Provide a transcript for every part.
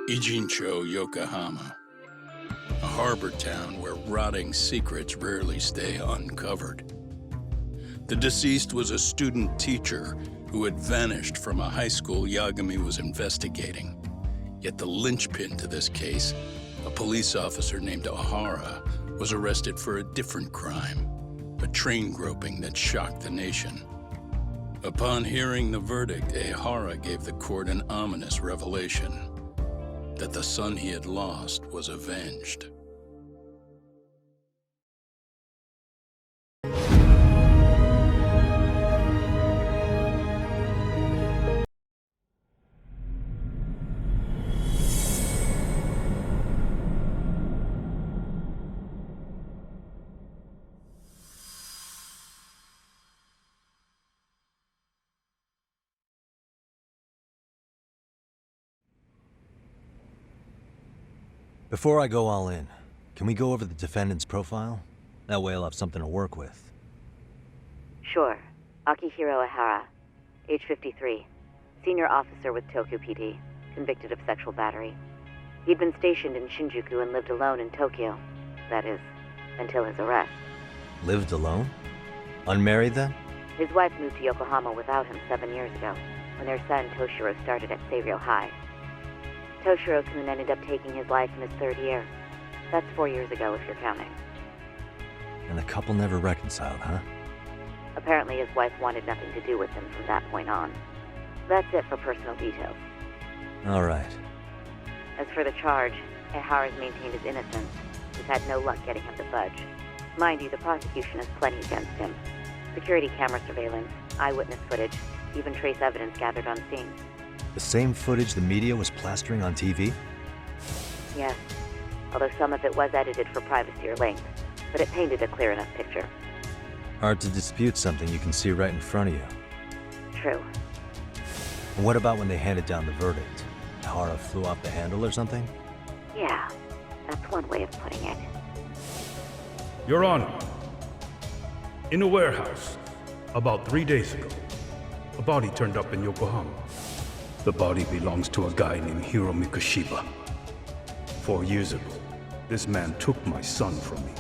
Ijincho, Yokohama. A harbor town where rotting secrets rarely stay uncovered. The deceased was a student teacher who had vanished from a high school Yagami was investigating. Yet the linchpin to this case, a police officer named Ohara, was arrested for a different crime, a train groping that shocked the nation. Upon hearing the verdict, Ohara gave the court an ominous revelation, that the son he had lost was avenged. Before I go all in, can we go over the defendant's profile? That way I'll have something to work with. Sure. Akihiro Ihara, age 53, senior officer with Tokyo PD, convicted of sexual battery. He'd been stationed in Shinjuku and lived alone in Tokyo. That is, until his arrest. Lived alone? Unmarried then? His wife moved to Yokohama without him 7 years ago, when their son Toshiro started at Seiryō High. Toshiro-kun ended up taking his life in his 3rd year. That's 4 years ago, if you're counting. And the couple never reconciled, huh? Apparently his wife wanted nothing to do with him from that point on. That's it for personal details. All right. As for the charge, Ihara's maintained his innocence. He's had no luck getting him to budge. Mind you, the prosecution has plenty against him. Security camera surveillance, eyewitness footage, even trace evidence gathered on scene. The same footage the media was plastering on TV? Yes, although some of it was edited for privacy or length, but it painted a clear enough picture. Hard to dispute something you can see right in front of you. True. And what about when they handed down the verdict? Ihara flew off the handle or something? Yeah, that's one way of putting it. Your Honor, in a warehouse, about 3 days ago, a body turned up in Yokohama. The body belongs to a guy named Hiromi Mikoshiba. 4 years ago, this man took my son from me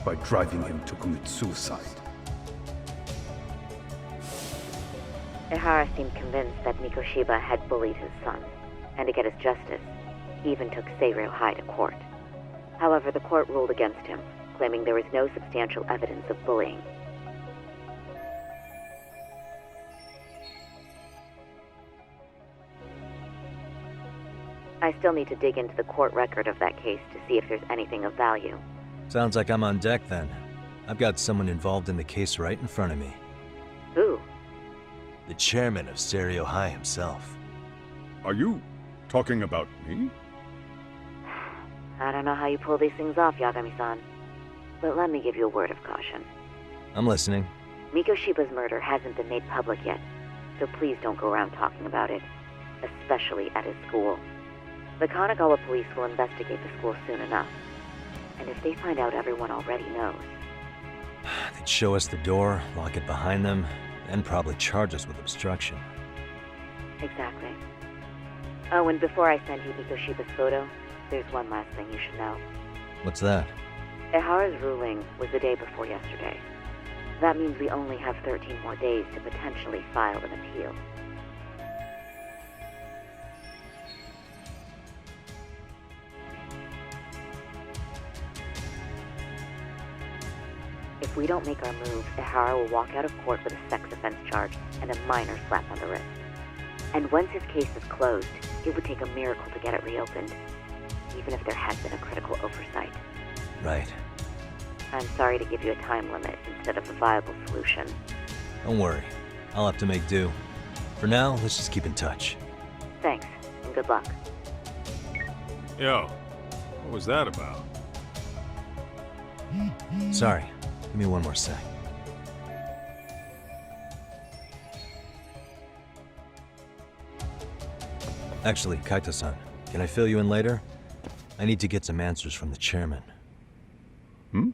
by driving him to commit suicide. Ihara seemed convinced that Mikoshiba had bullied his son, and to get his justice, he even took Seiryō High to court. However, the court ruled against him, claiming there was no substantial evidence of bullying. I still need to dig into the court record of that case to see if there's anything of value. Sounds like I'm on deck then. I've got someone involved in the case right in front of me. Who? The chairman of Seiryō High himself. Are you talking about me? I don't know how you pull these things off, Yagami-san. But let me give you a word of caution. I'm listening. Mikoshiba's murder hasn't been made public yet, so please don't go around talking about it, especially at his school. The Kanagawa police will investigate the school soon enough. And if they find out everyone already knows... They'd show us the door, lock it behind them, and probably charge us with obstruction. Exactly. Oh, and before I send you Mikoshiba's photo, there's one last thing you should know. What's that? Ihara's ruling was the day before yesterday. That means we only have 13 more days to potentially file an appeal. If we don't make our move, Ihara will walk out of court with a sex offense charge and a minor slap on the wrist. And once his case is closed, it would take a miracle to get it reopened, even if there had been a critical oversight. Right. I'm sorry to give you a time limit instead of a viable solution. Don't worry. I'll have to make do. For now, let's just keep in touch. Thanks, and good luck. Yo, what was that about? Sorry. Give me one more sec. Actually, Kaito-san, can I fill you in later? I need to get some answers from the chairman. Hmm?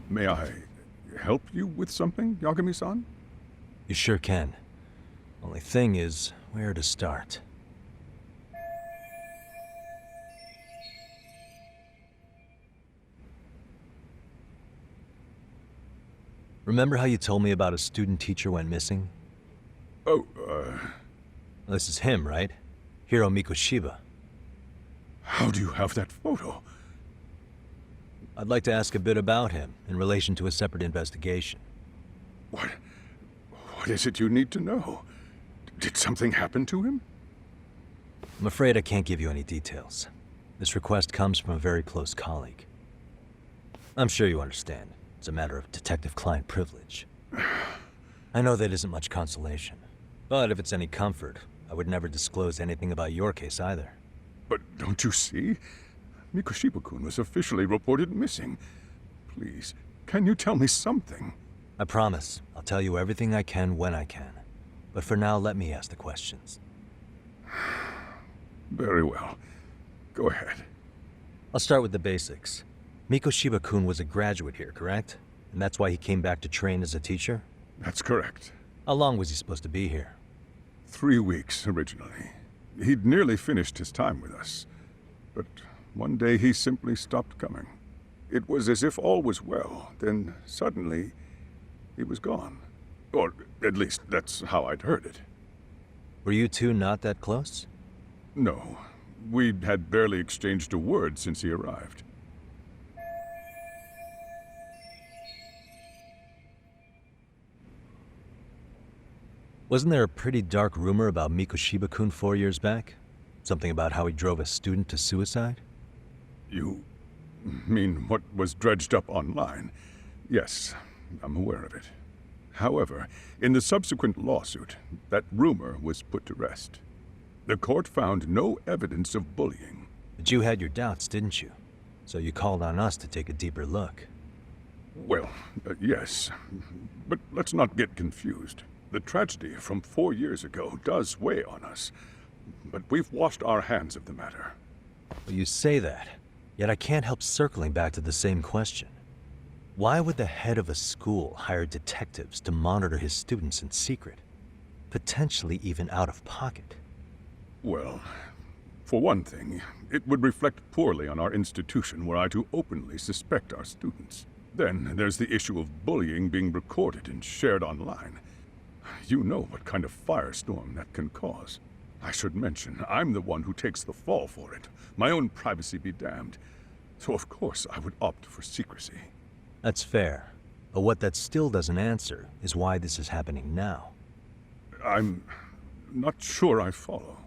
May I help you with something, Yagami-san? You sure can. Only thing is, where to start? Remember how you told me about a student teacher went missing? Oh, This is him, right? Hiro Mikoshiba. how do you have that photo? I'd like to ask a bit about him in relation to a separate investigation. What is it you need to know? Did something happen to him? I'm afraid I can't give you any details. This request comes from a very close colleague. I'm sure you understand. It's a matter of detective-client privilege. I know that isn't much consolation. But if it's any comfort, I would never disclose anything about your case either. But don't you see? Mikoshiba-kun was officially reported missing. Please, can you tell me something? I promise. I'll tell you everything I can when I can. But for now, let me ask the questions. Very well. Go ahead. I'll start with the basics. Mikoshiba-kun was a graduate here, correct? And that's why he came back to train as a teacher? That's correct. How long was he supposed to be here? 3 weeks, originally. He'd nearly finished his time with us. But one day he simply stopped coming. It was as if all was well, then suddenly he was gone. Or at least that's how I'd heard it. Were you two not that close? No, we had barely exchanged a word since he arrived. Wasn't there a pretty dark rumor about Mikoshiba-kun 4 years back? Something about how he drove a student to suicide? You mean what was dredged up online? Yes, I'm aware of it. However, in the subsequent lawsuit, that rumor was put to rest. The court found no evidence of bullying. But you had your doubts, didn't you? So you called on us to take a deeper look. Well, yes. But let's not get confused. The tragedy from 4 years ago does weigh on us. But we've washed our hands of the matter. Well, you say that, yet I can't help circling back to the same question. Why would the head of a school hire detectives to monitor his students in secret? Potentially even out of pocket. Well, for one thing, it would reflect poorly on our institution were I to openly suspect our students. Then there's the issue of bullying being recorded and shared online. You know what kind of firestorm that can cause. I should mention, I'm the one who takes the fall for it. My own privacy be damned. So of course I would opt for secrecy. That's fair. But what that still doesn't answer is why this is happening now. I'm not sure I follow.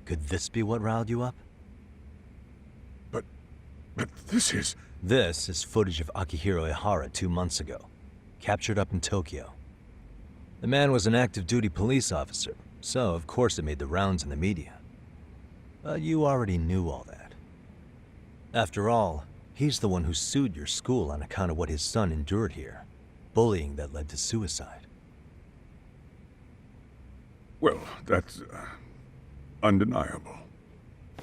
Could this be what riled you up? But this is... This is footage of Akihiro Ihara 2 months ago, captured up in Tokyo. The man was an active-duty police officer, so of course it made the rounds in the media. But you already knew all that. After all, he's the one who sued your school on account of what his son endured here, bullying that led to suicide. Well, that's... undeniable.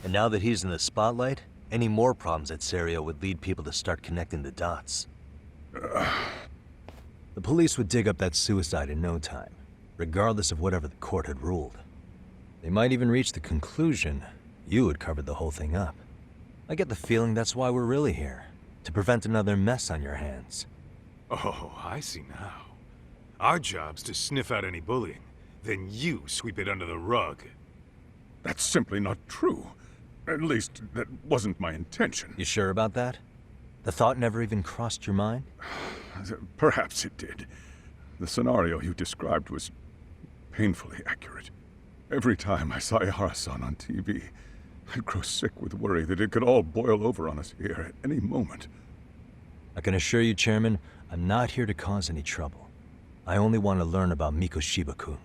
And now that he's in the spotlight, any more problems at Serio would lead people to start connecting the dots. The police would dig up that suicide in no time, regardless of whatever the court had ruled. They might even reach the conclusion you had covered the whole thing up. I get the feeling that's why we're really here. To prevent another mess on your hands. Oh, I see now. Our job's to sniff out any bullying. Then you sweep it under the rug. That's simply not true. At least, that wasn't my intention. You sure about that? The thought never even crossed your mind? Perhaps it did. The scenario you described was painfully accurate. Every time I saw Ihara-san on TV, I'd grow sick with worry that it could all boil over on us here at any moment. I can assure you, Chairman, I'm not here to cause any trouble. I only want to learn about Mikoshiba-kun.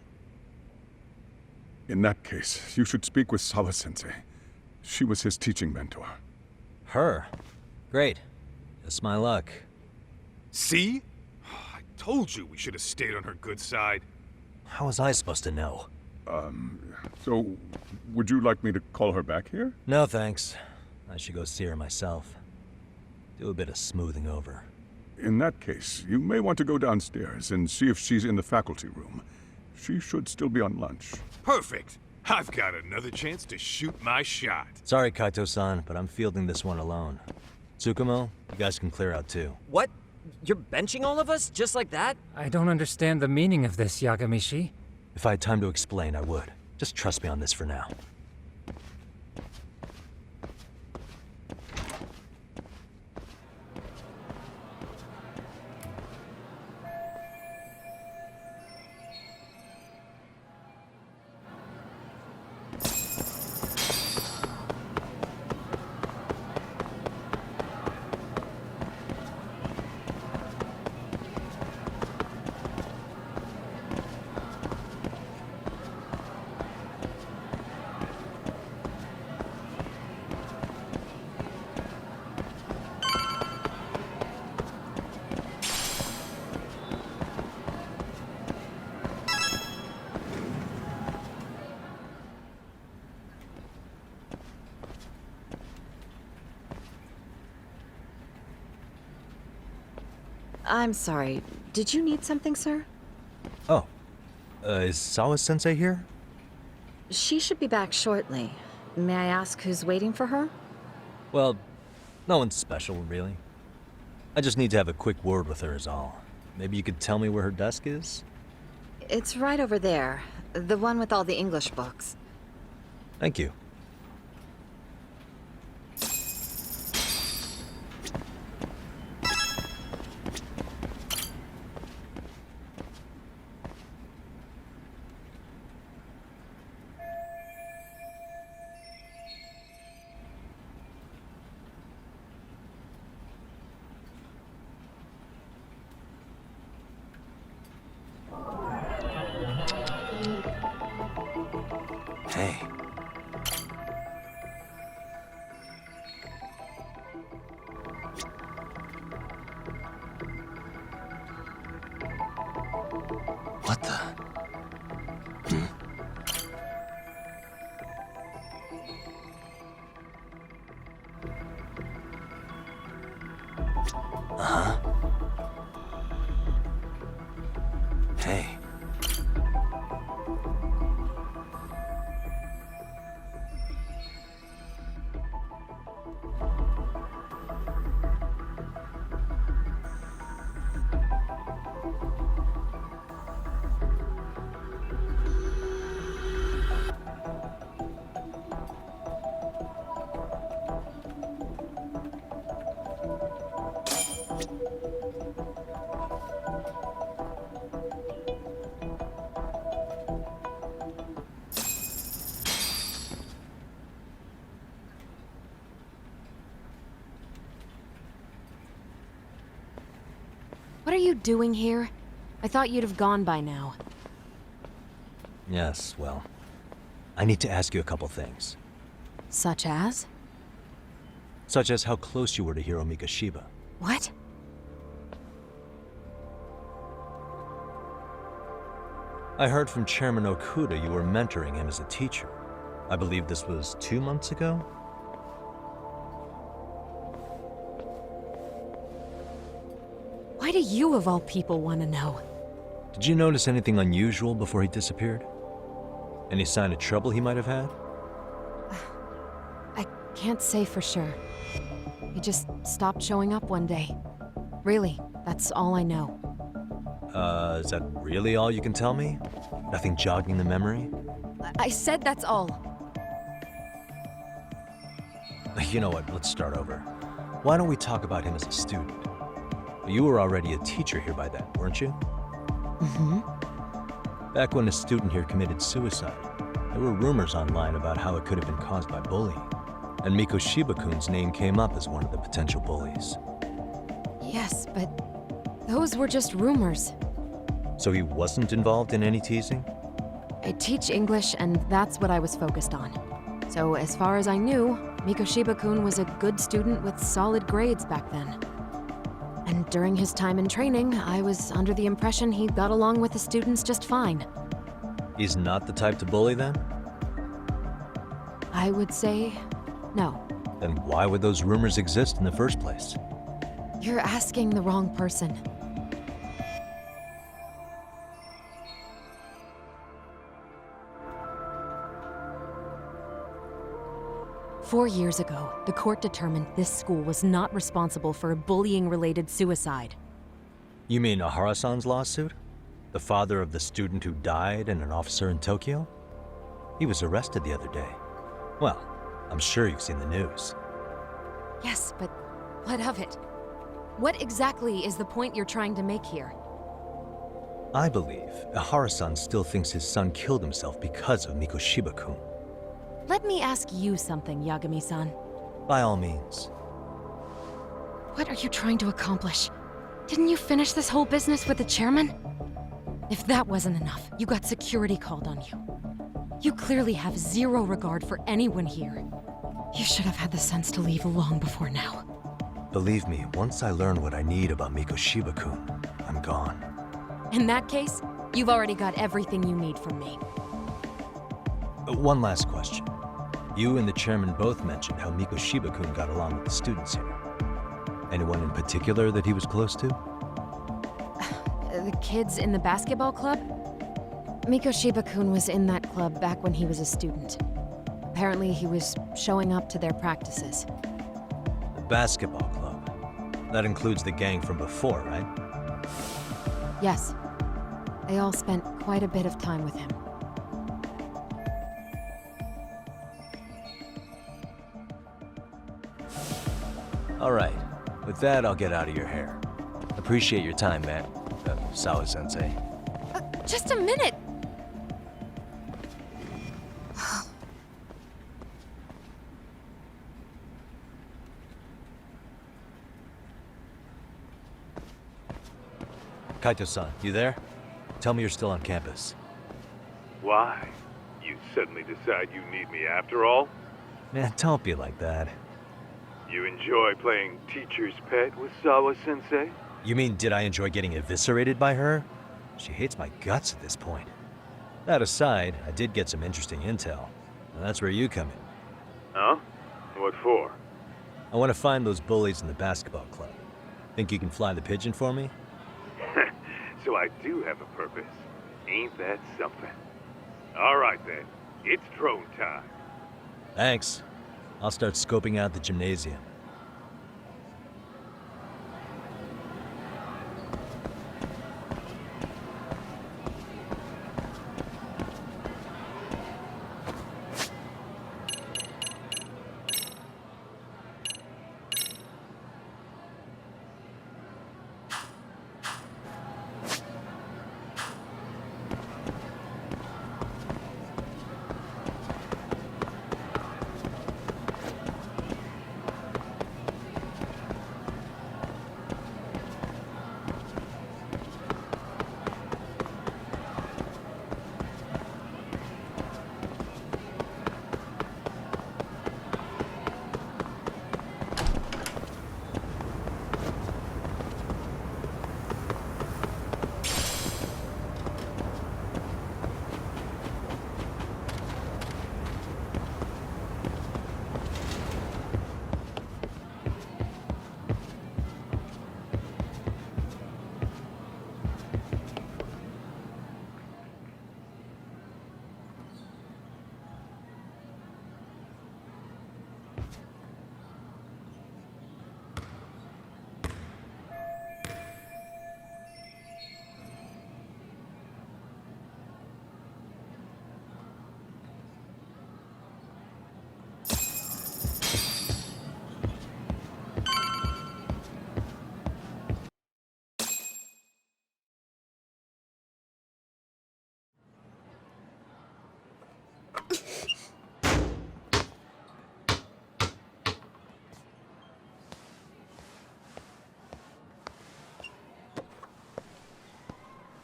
In that case, you should speak with Sawa-sensei. She was his teaching mentor. Her? Great. Just my luck. See? I told you we should have stayed on her good side. How was I supposed to know? So, would you like me to call her back here? No, thanks. I should go see her myself. Do a bit of smoothing over. In that case, you may want to go downstairs and see if she's in the faculty room. She should still be on lunch. Perfect. I've got another chance to shoot my shot. Sorry, Kaito-san, but I'm fielding this one alone. Tsukumo, you guys can clear out too. What? You're benching all of us, just like that? I don't understand the meaning of this, Yagami-shi. If I had time to explain, I would. Just trust me on this for now. I'm sorry. Did you need something, sir? Oh. Is Sawa-sensei here? She should be back shortly. May I ask who's waiting for her? Well, no one's special, really. I just need to have a quick word with her is all. Maybe you could tell me where her desk is? It's right over there. The one with all the English books. Thank you. Hey. What the? Uh-huh. Hey. What are you doing here? I thought you'd have gone by now. Yes, well, I need to ask you a couple things. Such as? Such as how close you were to Hiro Mikoshiba. What? I heard from Chairman Okuda you were mentoring him as a teacher. I believe this was 2 months ago? Why do you, of all people, want to know? Did you notice anything unusual before he disappeared? Any sign of trouble he might have had? I can't say for sure. He just stopped showing up one day. Really, that's all I know. Is that really all you can tell me? Nothing jogging the memory? I said that's all. You know what, let's start over. Why don't we talk about him as a student? You were already a teacher here by then, weren't you? Mm-hmm. Back when a student here committed suicide, there were rumors online about how it could have been caused by bullying. And Mikoshiba-kun's name came up as one of the potential bullies. Yes, but those were just rumors. So he wasn't involved in any teasing? I teach English, and that's what I was focused on. So as far as I knew, Mikoshiba-kun was a good student with solid grades back then. And during his time in training, I was under the impression he got along with the students just fine. He's not the type to bully then? I would say no. Then why would those rumors exist in the first place? You're asking the wrong person. Four years ago, the court determined this school was not responsible for a bullying-related suicide. You mean Ahara-san's lawsuit? The father of the student who died and an officer in Tokyo? He was arrested the other day. Well, I'm sure you've seen the news. Yes, but what of it? What exactly is the point you're trying to make here? I believe Ahara-san still thinks his son killed himself because of Mikoshiba-kun. Let me ask you something, Yagami-san. By all means. What are you trying to accomplish? Didn't you finish this whole business with the chairman? If that wasn't enough, you got security called on you. You clearly have zero regard for anyone here. You should have had the sense to leave long before now. Believe me, once I learn what I need about Mikoshiba-kun, I'm gone. In that case, you've already got everything you need from me. One last question. You and the chairman both mentioned how Mikoshiba-kun got along with the students here. Anyone in particular that he was close to? The kids in the basketball club? Mikoshiba-kun was in that club back when he was a student. Apparently he was showing up to their practices. The basketball club? That includes the gang from before, right? Yes. They all spent quite a bit of time with him. All right. With that, I'll get out of your hair. Appreciate your time, man. Sawa-sensei. Just a minute! Kaito-san, you there? Tell me you're still on campus. Why? You suddenly decide you need me after all? Man, don't be like that. You enjoy playing teacher's pet with Sawa-sensei? You mean, did I enjoy getting eviscerated by her? She hates my guts at this point. That aside, I did get some interesting intel. And that's where you come in. Huh? What for? I want to find those bullies in the basketball club. Think you can fly the pigeon for me? So I do have a purpose. Ain't that something? All right then. It's drone time. Thanks. I'll start scoping out the gymnasium.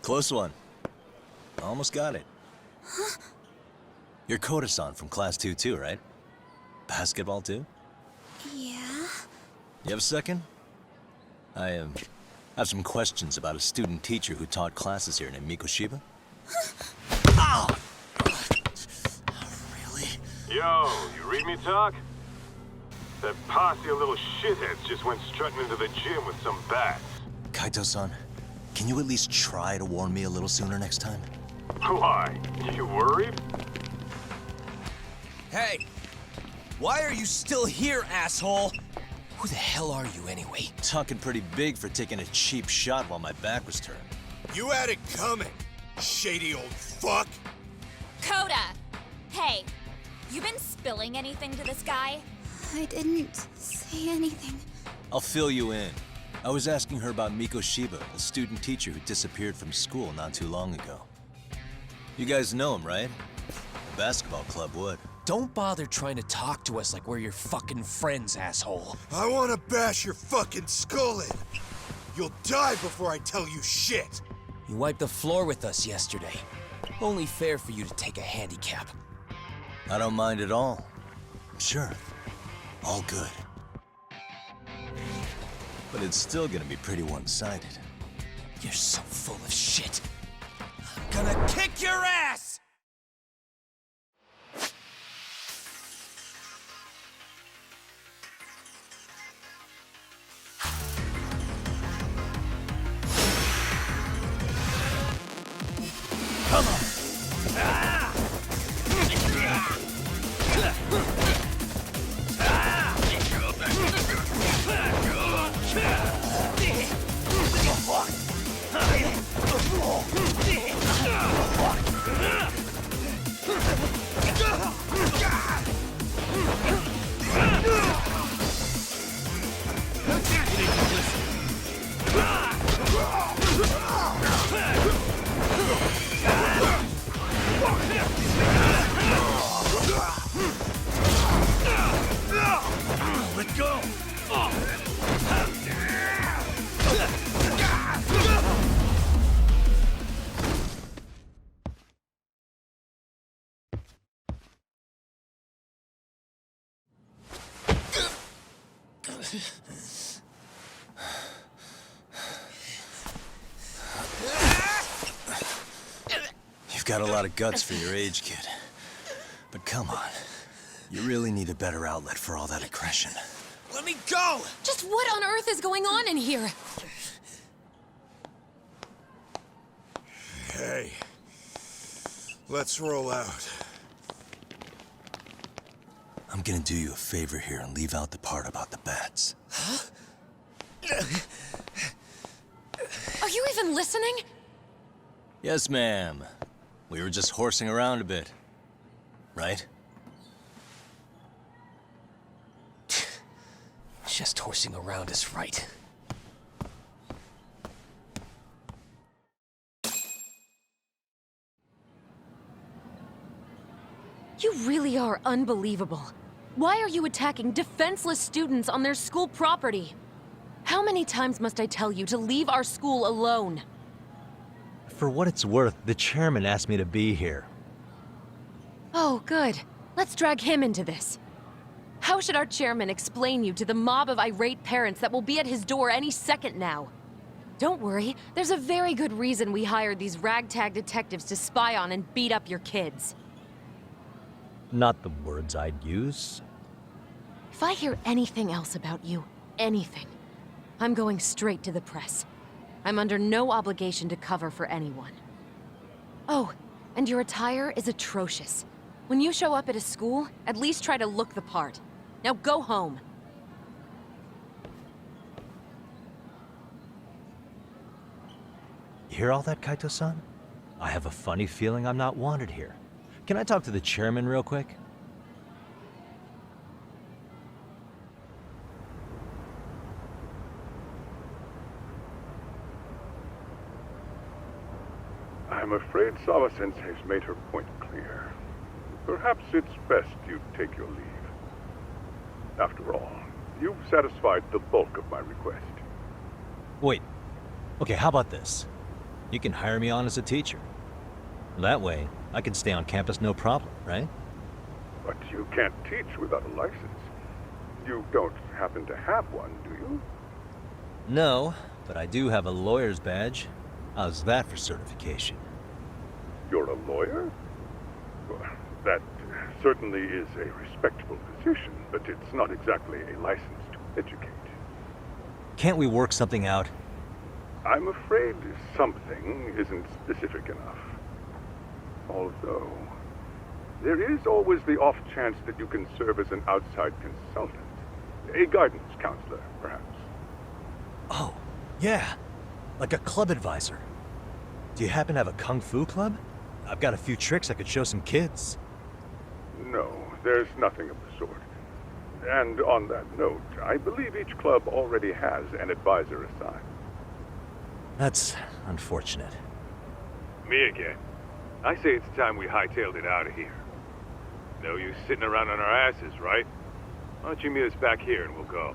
Close one. Almost got it. Huh? You're Koda-san from Class 2 too, right? Basketball too? Yeah? You have a second? I have some questions about a student teacher who taught classes here named Mikoshiba. Ow! Really? Yo, you read me talk? That posse of little shitheads just went strutting into the gym with some bats. Kaito-san, can you at least try to warn me a little sooner next time? Why? You worried? Hey! Why are you still here, asshole? Who the hell are you anyway? Talking pretty big for taking a cheap shot while my back was turned. You had it coming, shady old fuck! Coda! Hey, you been spilling anything to this guy? I didn't say anything. I'll fill you in. I was asking her about Mikoshiba, a student teacher who disappeared from school not too long ago. You guys know him, right? The basketball club would. Don't bother trying to talk to us like we're your fucking friends, asshole. I wanna bash your fucking skull in. You'll die before I tell you shit. You wiped the floor with us yesterday. Only fair for you to take a handicap. I don't mind at all. Sure. All good. But it's still gonna be pretty one-sided. You're so full of shit. I'm gonna kick your ass! Come on! Let go! You've got a lot of guts for your age, kid. But come on. You really need a better outlet for all that aggression. Let me go! Just what on earth is going on in here? Hey. Let's roll out. I'm gonna do you a favor here and leave out the part about the bats. Huh? Are you even listening? Yes, ma'am. We were just horsing around a bit. Right? Just horsing around is right. You really are unbelievable. Why are you attacking defenseless students on their school property? How many times must I tell you to leave our school alone? For what it's worth, the chairman asked me to be here. Oh, good. Let's drag him into this. How should our chairman explain you to the mob of irate parents that will be at his door any second now? Don't worry, there's a very good reason we hired these ragtag detectives to spy on and beat up your kids. Not the words I'd use. If I hear anything else about you, anything, I'm going straight to the press. I'm under no obligation to cover for anyone. Oh, and your attire is atrocious. When you show up at a school, at least try to look the part. Now go home. You hear all that, Kaito-san? I have a funny feeling I'm not wanted here. Can I talk to the chairman real quick? I'm afraid Sawa-sensei's made her point clear. Perhaps it's best you take your leave. After all, you've satisfied the bulk of my request. Wait. Okay, how about this? You can hire me on as a teacher. That way, I can stay on campus no problem, right? But you can't teach without a license. You don't happen to have one, do you? No, but I do have a lawyer's badge. How's that for certification? You're a lawyer? Well, that certainly is a respectable position, but it's not exactly a license to educate. Can't we work something out? I'm afraid something isn't specific enough. Although, there is always the off chance that you can serve as an outside consultant. A guidance counselor, perhaps. Oh, yeah. Like a club advisor. Do you happen to have a kung fu club? I've got a few tricks I could show some kids. No, there's nothing of the sort. And on that note, I believe each club already has an advisor assigned. That's unfortunate. Me again. I say it's time we hightailed it out of here. No use sitting around on our asses, right? Why don't you meet us back here and we'll go?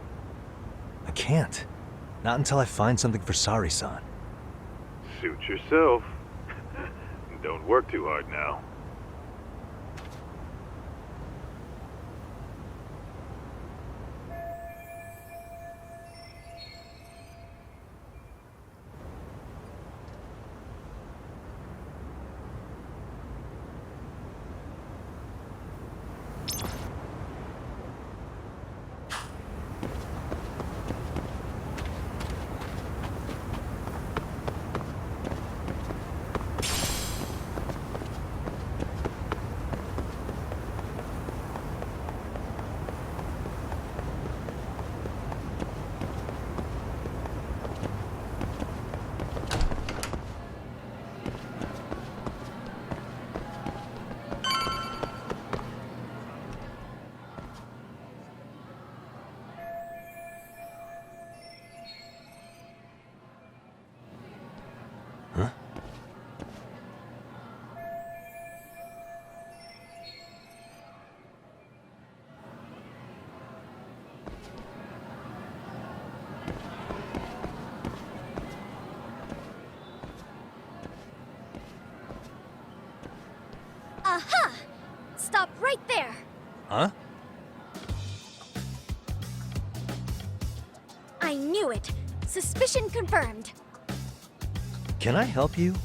I can't. Not until I find something for Sari-san. Suit yourself. Don't work too hard now. Aha! Stop right there! Huh? I knew it. Suspicion confirmed. Can I help you?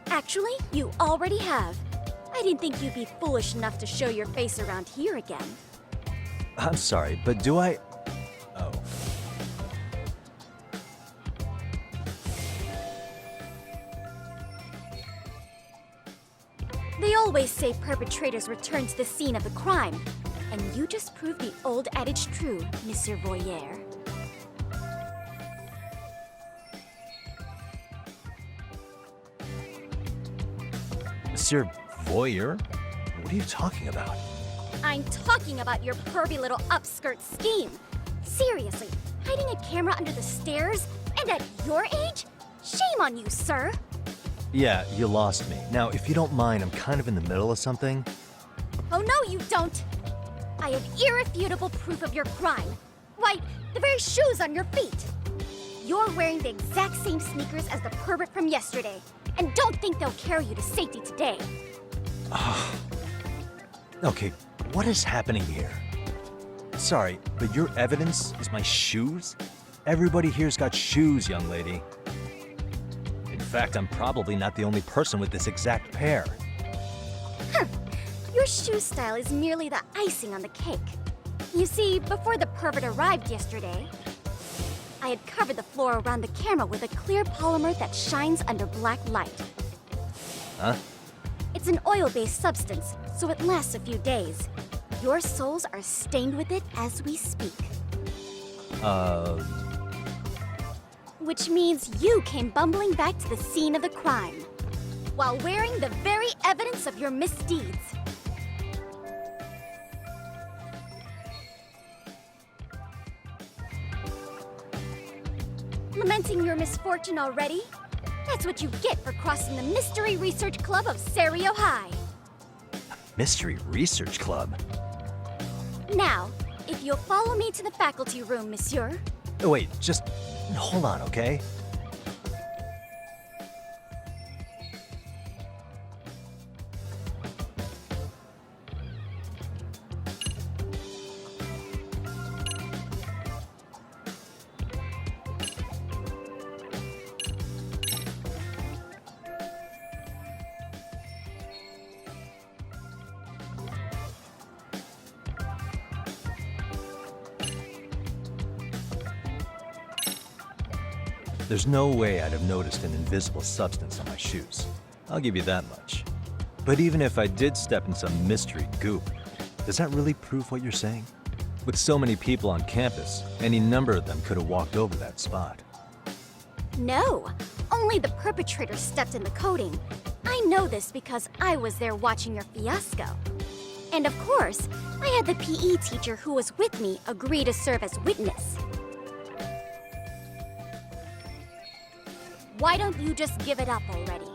Actually, you already have. I didn't think you'd be foolish enough to show your face around here again. I'm sorry, but do I... Oh. They always say perpetrators return to the scene of the crime. And you just proved the old adage true, Monsieur Voyeur. Monsieur Voyeur? What are you talking about? I'm talking about your pervy little upskirt scheme. Seriously, hiding a camera under the stairs? And at your age? Shame on you, sir! Yeah, you lost me. Now, if you don't mind, I'm kind of in the middle of something. Oh no, you don't! I have irrefutable proof of your crime. Why, the very shoes on your feet. You're wearing the exact same sneakers as the pervert from yesterday. And don't think they'll carry you to safety today. Okay, what is happening here? Sorry, but your evidence is my shoes? Everybody here's got shoes, young lady. In fact, I'm probably not the only person with this exact pair. Huh. Your shoe style is merely the icing on the cake. You see, before the pervert arrived yesterday, I had covered the floor around the camera with a clear polymer that shines under black light. Huh? It's an oil-based substance, so it lasts a few days. Your soles are stained with it as we speak. Which means you came bumbling back to the scene of the crime, while wearing the very evidence of your misdeeds. Lamenting your misfortune already? That's what you get for crossing the Mystery Research Club of Serio High. Mystery Research Club? Now, if you'll follow me to the faculty room, monsieur. Oh, wait, just hold on, okay? There's no way I'd have noticed an invisible substance on my shoes. I'll give you that much. But even if I did step in some mystery goop, does that really prove what you're saying? With so many people on campus, any number of them could have walked over that spot. No, only the perpetrator stepped in the coating. I know this because I was there watching your fiasco. And of course, I had the PE teacher who was with me agree to serve as witness. Why don't you just give it up already?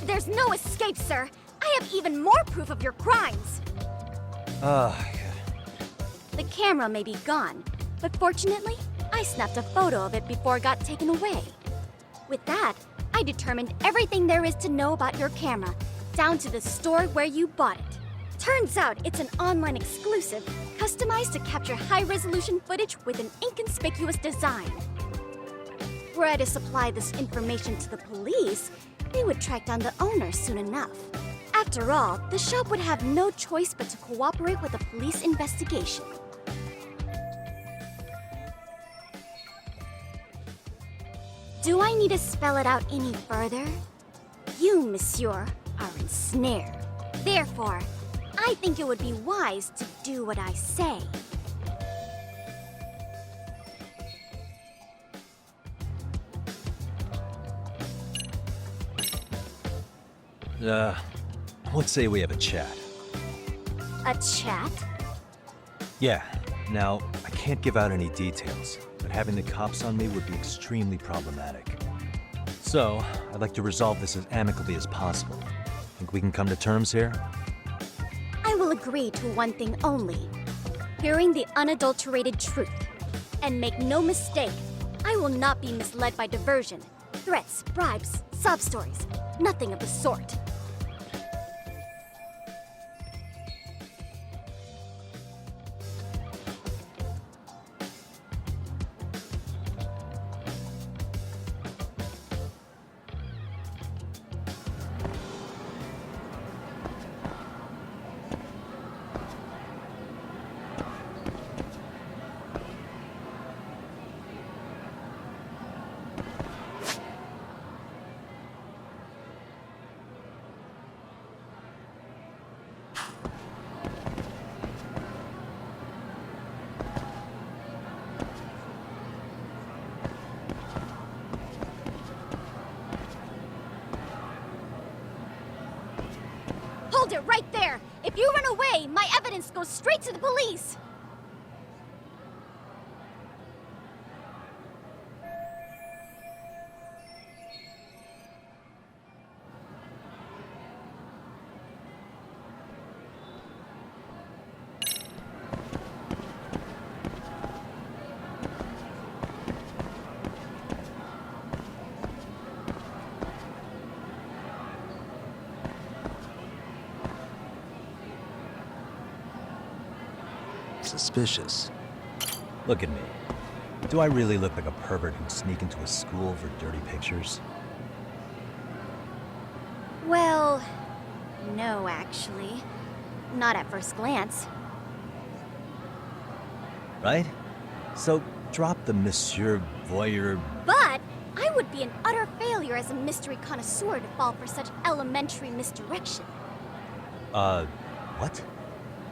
There's no escape, sir. I have even more proof of your crimes. The camera may be gone, but fortunately, I snapped a photo of it before it got taken away. With that, I determined everything there is to know about your camera, down to the store where you bought it. Turns out it's an online exclusive, customized to capture high-resolution footage with an inconspicuous design. Were I to supply this information to the police, they would track down the owner soon enough. After all, the shop would have no choice but to cooperate with the police investigation. Do I need to spell it out any further? You, monsieur, are ensnared. Therefore, I think it would be wise to do what I say. Let's say we have a chat. A chat? Yeah. Now, I can't give out any details, but having the cops on me would be extremely problematic. So, I'd like to resolve this as amicably as possible. Think we can come to terms here? I will agree to one thing only. Hearing the unadulterated truth. And make no mistake, I will not be misled by diversion, threats, bribes, sob stories. Nothing of the sort. Hold it right there! If you run away, my evidence goes straight to the police! Suspicious. Look at me. Do I really look like a pervert who'd sneak into a school for dirty pictures? Well, no, actually. Not at first glance. Right? So, drop the Monsieur Voyeur. But I would be an utter failure as a mystery connoisseur to fall for such elementary misdirection. What?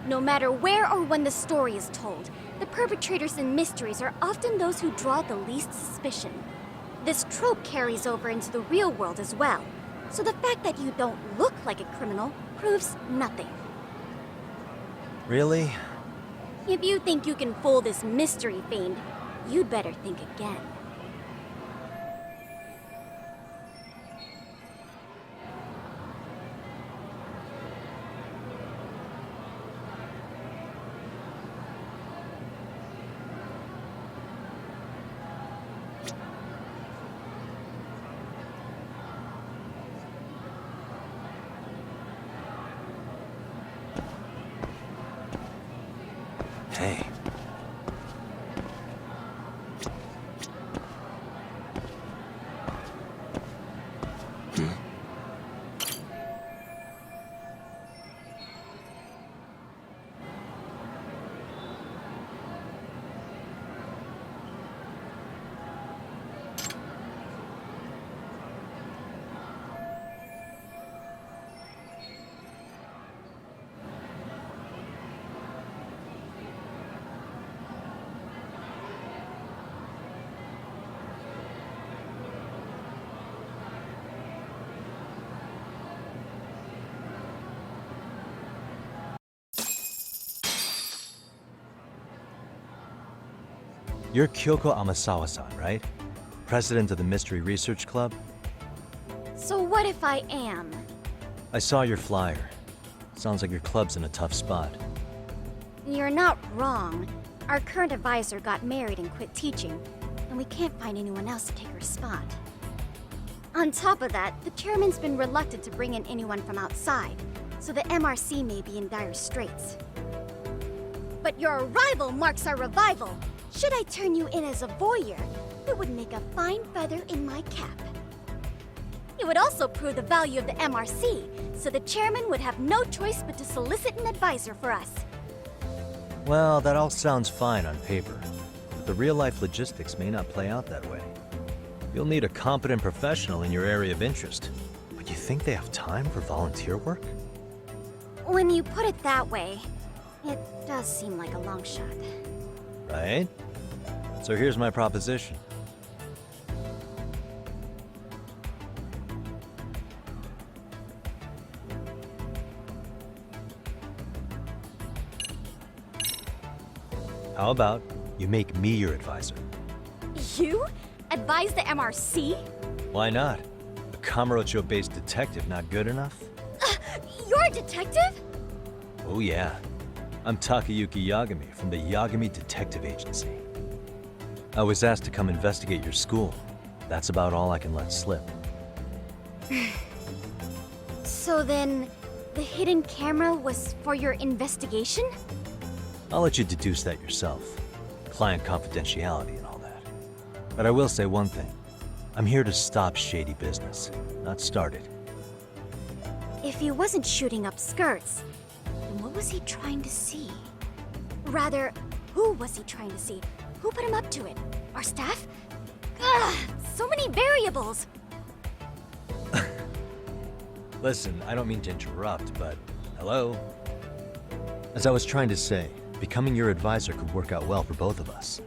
No matter where or when the story is told, the perpetrators in mysteries are often those who draw the least suspicion. This trope carries over into the real world as well, so the fact that you don't look like a criminal proves nothing. Really? If you think you can fool this mystery fiend, you'd better think again. Hey. You're Kyoko Amasawa-san, right? President of the Mystery Research Club? So what if I am? I saw your flyer. Sounds like your club's in a tough spot. You're not wrong. Our current advisor got married and quit teaching, and we can't find anyone else to take her spot. On top of that, the chairman's been reluctant to bring in anyone from outside, so the MRC may be in dire straits. But your arrival marks our revival. Should I turn you in as a voyeur, it would make a fine feather in my cap. It would also prove the value of the MRC, so the chairman would have no choice but to solicit an advisor for us. Well, that all sounds fine on paper, but the real-life logistics may not play out that way. You'll need a competent professional in your area of interest, but you think they have time for volunteer work? When you put it that way, it does seem like a long shot. Right? So here's my proposition. How about you make me your advisor? You? Advise the MRC? Why not? A Kamurocho-based detective not good enough? You're a detective? Oh yeah. I'm Takayuki Yagami from the Yagami Detective Agency. I was asked to come investigate your school. That's about all I can let slip. So then, the hidden camera was for your investigation? I'll let you deduce that yourself. Client confidentiality and all that. But I will say one thing. I'm here to stop shady business, not start it. If he wasn't shooting up skirts, then what was he trying to see? Rather, who was he trying to see? Who put him up to it? Our staff? Ugh, so many variables! Listen, I don't mean to interrupt, but hello? As I was trying to say, becoming your advisor could work out well for both of us.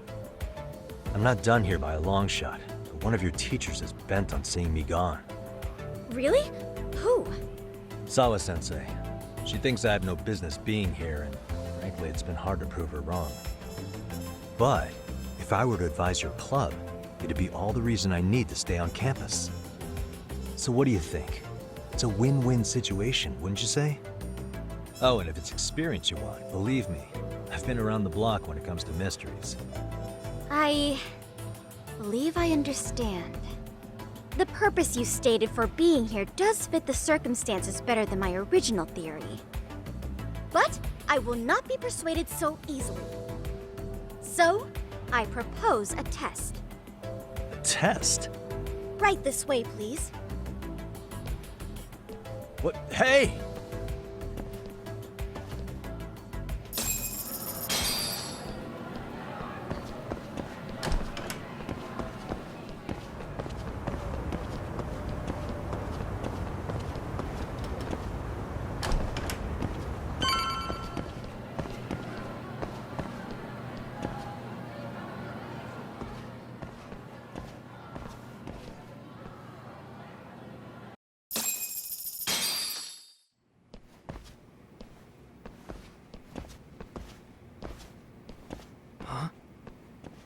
I'm not done here by a long shot, but one of your teachers is bent on seeing me gone. Really? Who? Sawa-sensei. She thinks I have no business being here, and frankly, it's been hard to prove her wrong. But if I were to advise your club, it'd be all the reason I need to stay on campus. So what do you think? It's a win-win situation, wouldn't you say? Oh, and if it's experience you want, believe me, I've been around the block when it comes to mysteries. I believe I understand. The purpose you stated for being here does fit the circumstances better than my original theory. But I will not be persuaded so easily. So, I propose a test. A test? Right this way, please. What? Hey!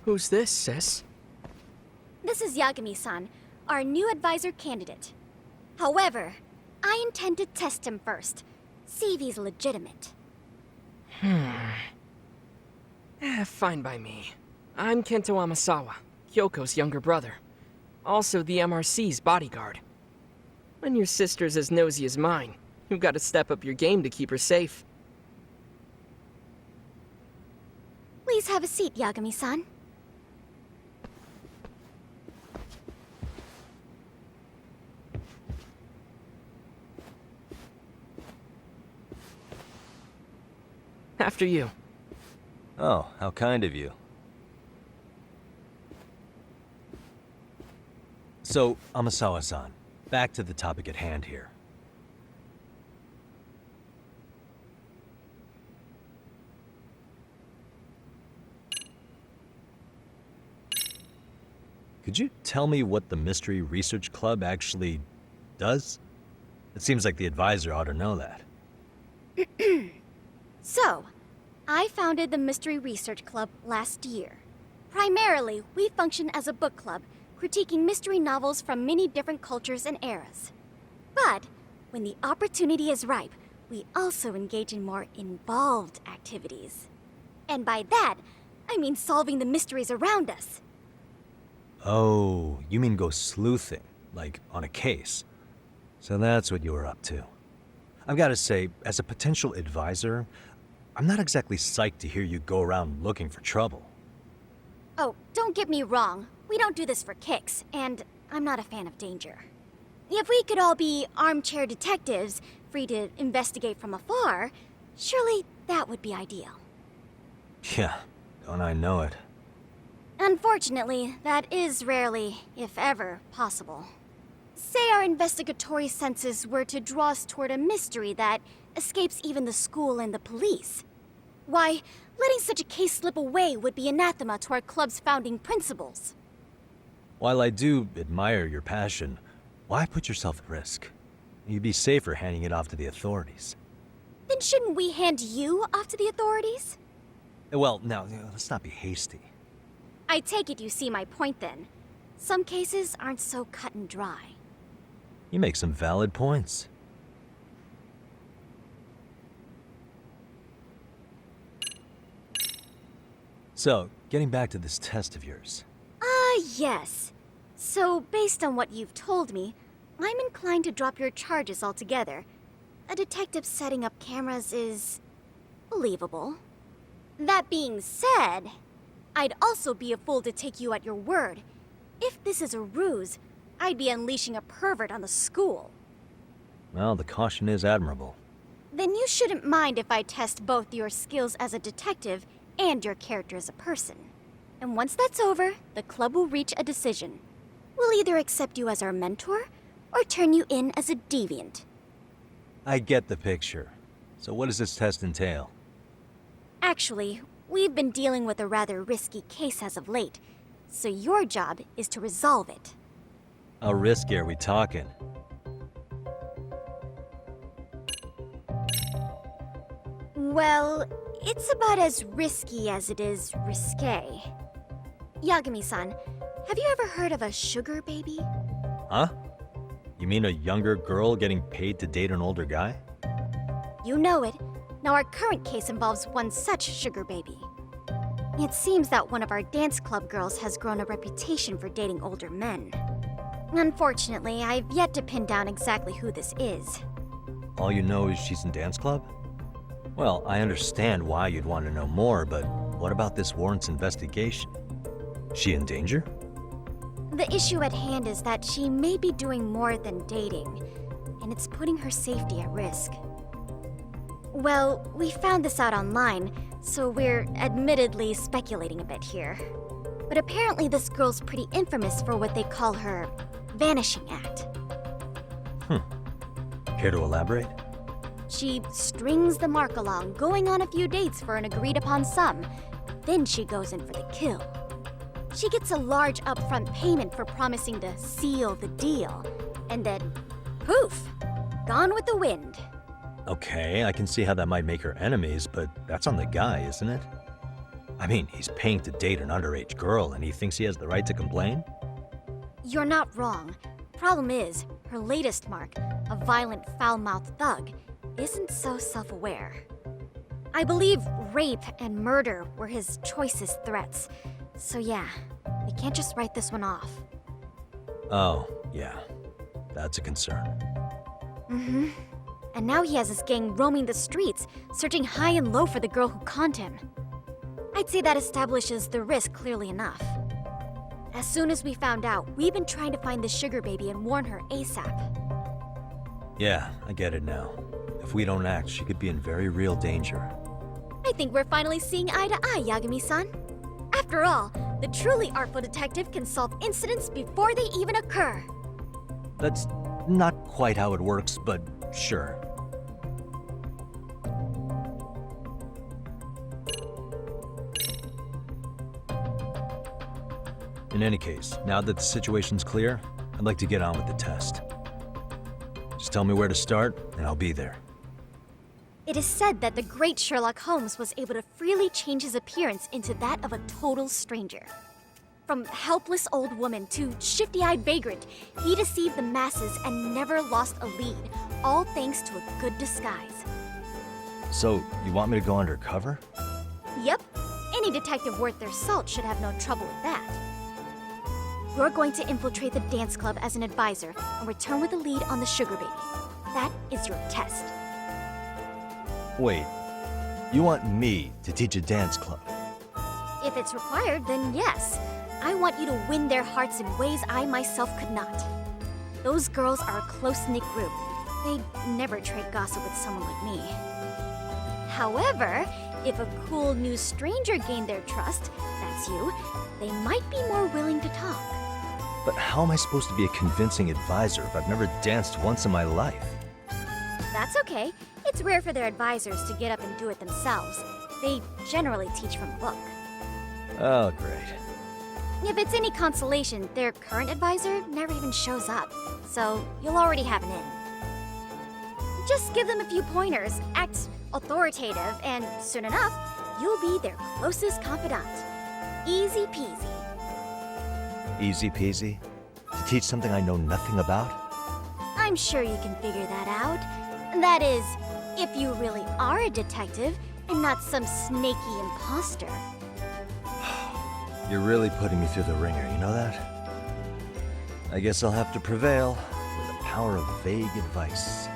Who's this, sis? This is Yagami-san, our new advisor candidate. However, I intend to test him first, see if he's legitimate. Fine by me. I'm Kento Amasawa, Kyoko's younger brother. Also the MRC's bodyguard. When your sister's as nosy as mine, you've got to step up your game to keep her safe. Please have a seat, Yagami-san. After you. Oh, how kind of you. So, Amasawa-san, back to the topic at hand here. Could you tell me what the Mystery Research Club actually does? It seems like the advisor ought to know that. So, I founded the Mystery Research Club last year. Primarily, we function as a book club, critiquing mystery novels from many different cultures and eras. But, when the opportunity is ripe, we also engage in more involved activities. And by that, I mean solving the mysteries around us. Oh, you mean go sleuthing, like on a case. So that's what you were up to. I've got to say, as a potential advisor, I'm not exactly psyched to hear you go around looking for trouble. Oh, don't get me wrong. We don't do this for kicks, and I'm not a fan of danger. If we could all be armchair detectives, free to investigate from afar, surely that would be ideal. Yeah, don't I know it. Unfortunately, that is rarely, if ever, possible. Say our investigatory senses were to draw us toward a mystery that escapes even the school and the police. Why, letting such a case slip away would be anathema to our club's founding principles. While I do admire your passion, why put yourself at risk? You'd be safer handing it off to the authorities. Then shouldn't we hand you off to the authorities? Well, now, let's not be hasty. I take it you see my point then. Some cases aren't so cut and dry. You make some valid points. So, getting back to this test of yours. Yes. So, based on what you've told me, I'm inclined to drop your charges altogether. A detective setting up cameras is believable. That being said, I'd also be a fool to take you at your word. If this is a ruse, I'd be unleashing a pervert on the school. Well, the caution is admirable. Then you shouldn't mind if I test both your skills as a detective and your character as a person. And once that's over, the club will reach a decision. We'll either accept you as our mentor, or turn you in as a deviant. I get the picture. So what does this test entail? Actually, we've been dealing with a rather risky case as of late, so your job is to resolve it. How risky are we talking? Well, it's about as risky as it is risque. Yagami-san, have you ever heard of a sugar baby? Huh? You mean a younger girl getting paid to date an older guy? You know it. Now our current case involves one such sugar baby. It seems that one of our dance club girls has grown a reputation for dating older men. Unfortunately, I've yet to pin down exactly who this is. All you know is she's in dance club? Well, I understand why you'd want to know more, but what about this warrants investigation? She in danger? The issue at hand is that she may be doing more than dating, and it's putting her safety at risk. Well, we found this out online, so we're admittedly speculating a bit here. But apparently this girl's pretty infamous for what they call her vanishing act. Care to elaborate? She strings the mark along, going on a few dates for an agreed-upon sum. Then she goes in for the kill. She gets a large upfront payment for promising to seal the deal. And then, poof! Gone with the wind. Okay, I can see how that might make her enemies, but that's on the guy, isn't it? I mean, he's paying to date an underage girl and he thinks he has the right to complain? You're not wrong. Problem is, her latest mark, a violent, foul-mouthed thug, isn't so self-aware. I believe rape and murder were his choicest threats. So yeah, we can't just write this one off. Oh, yeah. That's a concern. Mm-hmm. And now he has his gang roaming the streets, searching high and low for the girl who conned him. I'd say that establishes the risk clearly enough. As soon as we found out, we've been trying to find the sugar baby and warn her ASAP. Yeah, I get it now. If we don't act, she could be in very real danger. I think we're finally seeing eye to eye, Yagami-san. After all, the truly artful detective can solve incidents before they even occur. That's not quite how it works, but sure. In any case, now that the situation's clear, I'd like to get on with the test. Just tell me where to start, and I'll be there. It is said that the great Sherlock Holmes was able to freely change his appearance into that of a total stranger. From helpless old woman to shifty-eyed vagrant, he deceived the masses and never lost a lead, all thanks to a good disguise. So, you want me to go undercover? Yep, any detective worth their salt should have no trouble with that. You're going to infiltrate the dance club as an advisor and return with a lead on the sugar baby. That is your test. Wait, you want me to teach a dance club? If it's required, then yes. I want you to win their hearts in ways I myself could not. Those girls are a close-knit group. They'd never trade gossip with someone like me. However, if a cool new stranger gained their trust, that's you, they might be more willing to talk. But how am I supposed to be a convincing advisor if I've never danced once in my life? That's okay. It's rare for their advisors to get up and do it themselves. They generally teach from a book. Oh, great. If it's any consolation, their current advisor never even shows up, so you'll already have an in. Just give them a few pointers, act authoritative, and soon enough, you'll be their closest confidant. Easy peasy. Easy peasy? To teach something I know nothing about? I'm sure you can figure that out. That is, if you really are a detective and not some snaky imposter. You're really putting me through the ringer, you know that? I guess I'll have to prevail with the power of vague advice.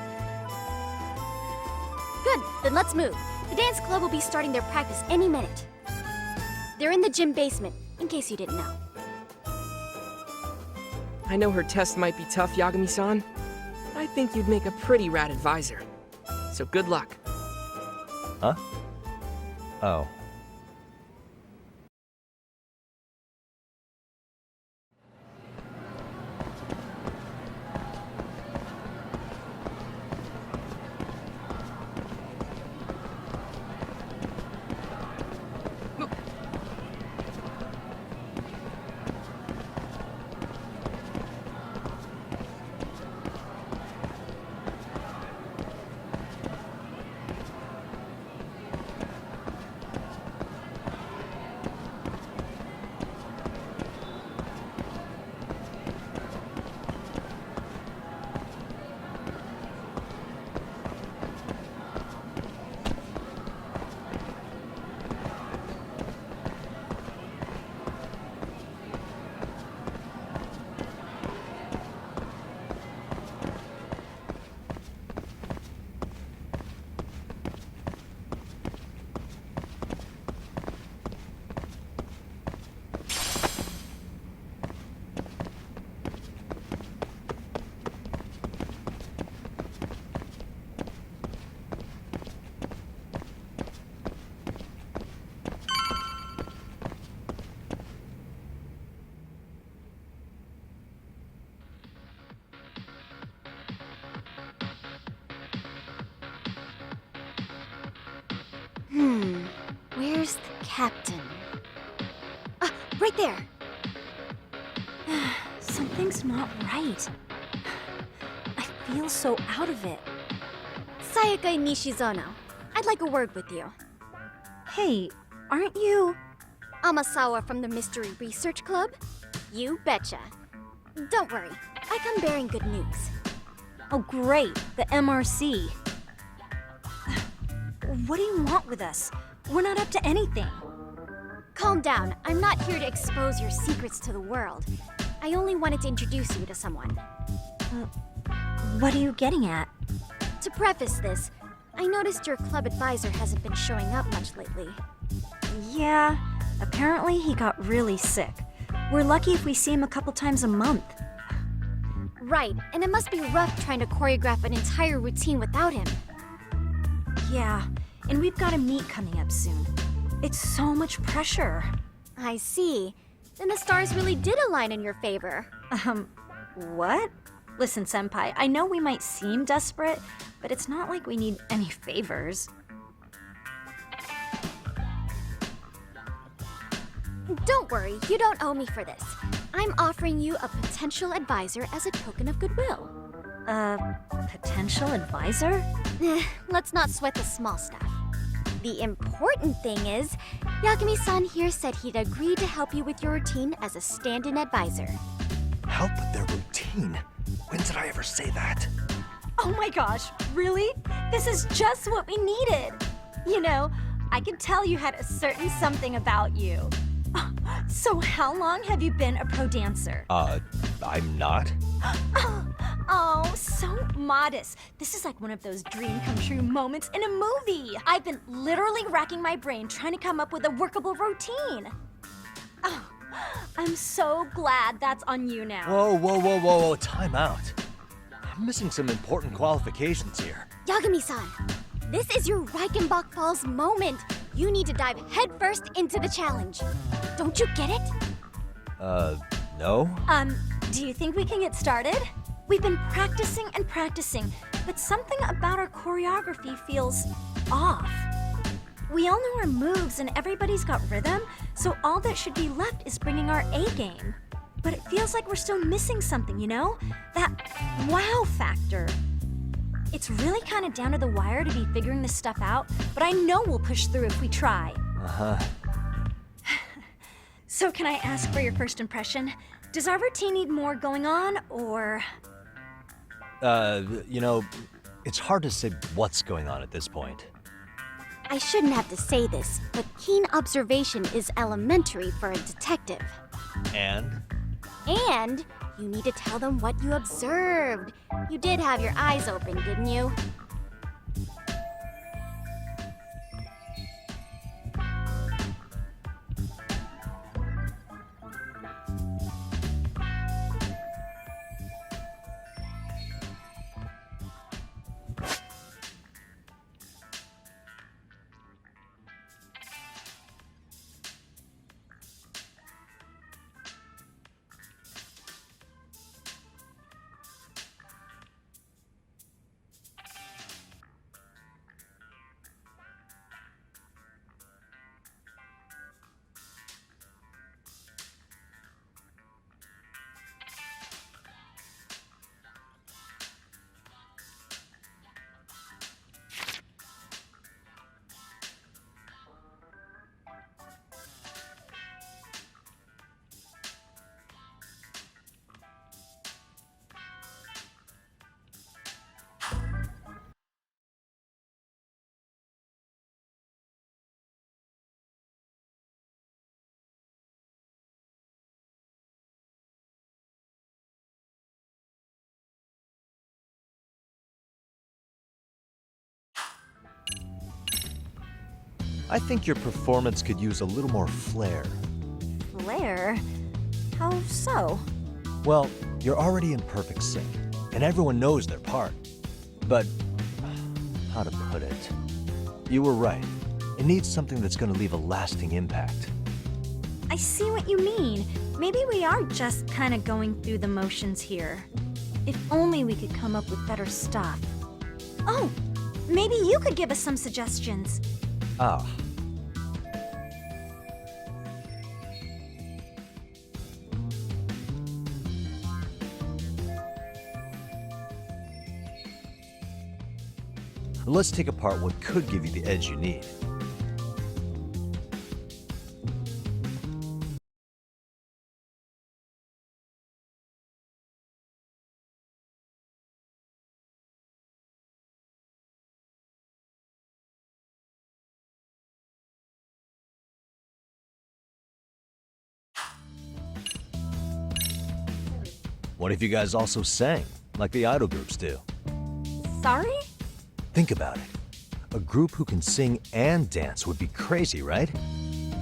Good, then let's move. The dance club will be starting their practice any minute. They're in the gym basement, in case you didn't know. I know her test might be tough, Yagami-san. I think you'd make a pretty rad advisor. So good luck. Huh? Oh. Where's the captain? Right there! Something's not right. I feel so out of it. Sayaka Nishizono, I'd like a word with you. Hey, aren't you... Amasawa from the Mystery Research Club? You betcha. Don't worry, I come bearing good news. Oh great, the MRC. What do you want with us? We're not up to anything. Calm down, I'm not here to expose your secrets to the world. I only wanted to introduce you to someone. What are you getting at? To preface this, I noticed your club advisor hasn't been showing up much lately. Yeah, apparently he got really sick. We're lucky if we see him a couple times a month. Right, and it must be rough trying to choreograph an entire routine without him. Yeah, and we've got a meet coming up soon. It's so much pressure. I see. Then the stars really did align in your favor. What? Listen, Senpai, I know we might seem desperate, but it's not like we need any favors. Don't worry, you don't owe me for this. I'm offering you a potential advisor as a token of goodwill. Potential advisor? Let's not sweat the small stuff. The important thing is, Yagami-san here said he'd agree to help you with your routine as a stand-in advisor. Help with their routine? When did I ever say that? Oh my gosh, really? This is just what we needed. You know, I could tell you had a certain something about you. So how long have you been a pro dancer? I'm not. Oh, so modest. This is like one of those dream come true moments in a movie. I've been literally racking my brain trying to come up with a workable routine. Oh, I'm so glad that's on you now. Whoa, time out. I'm missing some important qualifications here. Yagami-san, this is your Reichenbach Falls moment. You need to dive headfirst into the challenge. Don't you get it? No? Do you think we can get started? We've been practicing and practicing, but something about our choreography feels off. We all know our moves and everybody's got rhythm, so all that should be left is bringing our A game. But it feels like we're still missing something, you know? That wow factor. It's really kind of down to the wire to be figuring this stuff out, but I know we'll push through if we try. Uh-huh. So can I ask for your first impression? Does our routine need more going on, or...? You know, it's hard to say what's going on at this point. I shouldn't have to say this, but keen observation is elementary for a detective. And? And you need to tell them what you observed. You did have your eyes open, didn't you? I think your performance could use a little more flair. Flair? How so? Well, you're already in perfect sync, and everyone knows their part. But, how to put it? You were right. It needs something that's gonna leave a lasting impact. I see what you mean. Maybe we are just kind of going through the motions here. If only we could come up with better stuff. Oh, maybe you could give us some suggestions. Ah. Let's take apart what could give you the edge you need. What if you guys also sang, like the idol groups do? Sorry? Think about it. A group who can sing and dance would be crazy, right?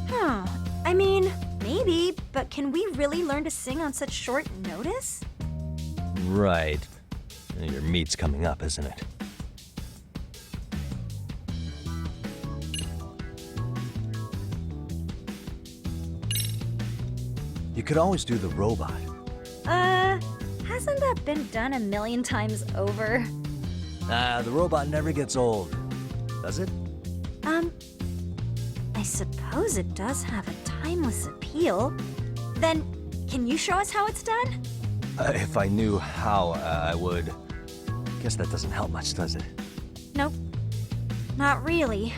Huh. I mean, maybe, but can we really learn to sing on such short notice? Right. Your meet's coming up, isn't it? You could always do the robot. Hasn't that been done a million times over? The robot never gets old. Does it? I suppose it does have a timeless appeal. Then, can you show us how it's done? If I knew how, I would. Guess that doesn't help much, does it? Nope. Not really.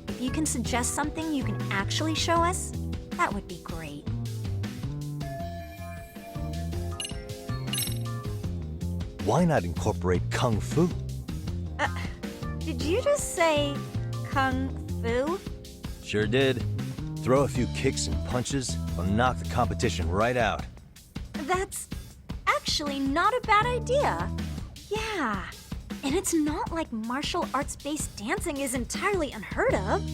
If you can suggest something you can actually show us, that would be great. Why not incorporate Kung Fu? Did you just say Kung Fu? Sure did. Throw a few kicks and punches, will knock the competition right out. That's actually not a bad idea. Yeah. And it's not like martial arts-based dancing is entirely unheard of.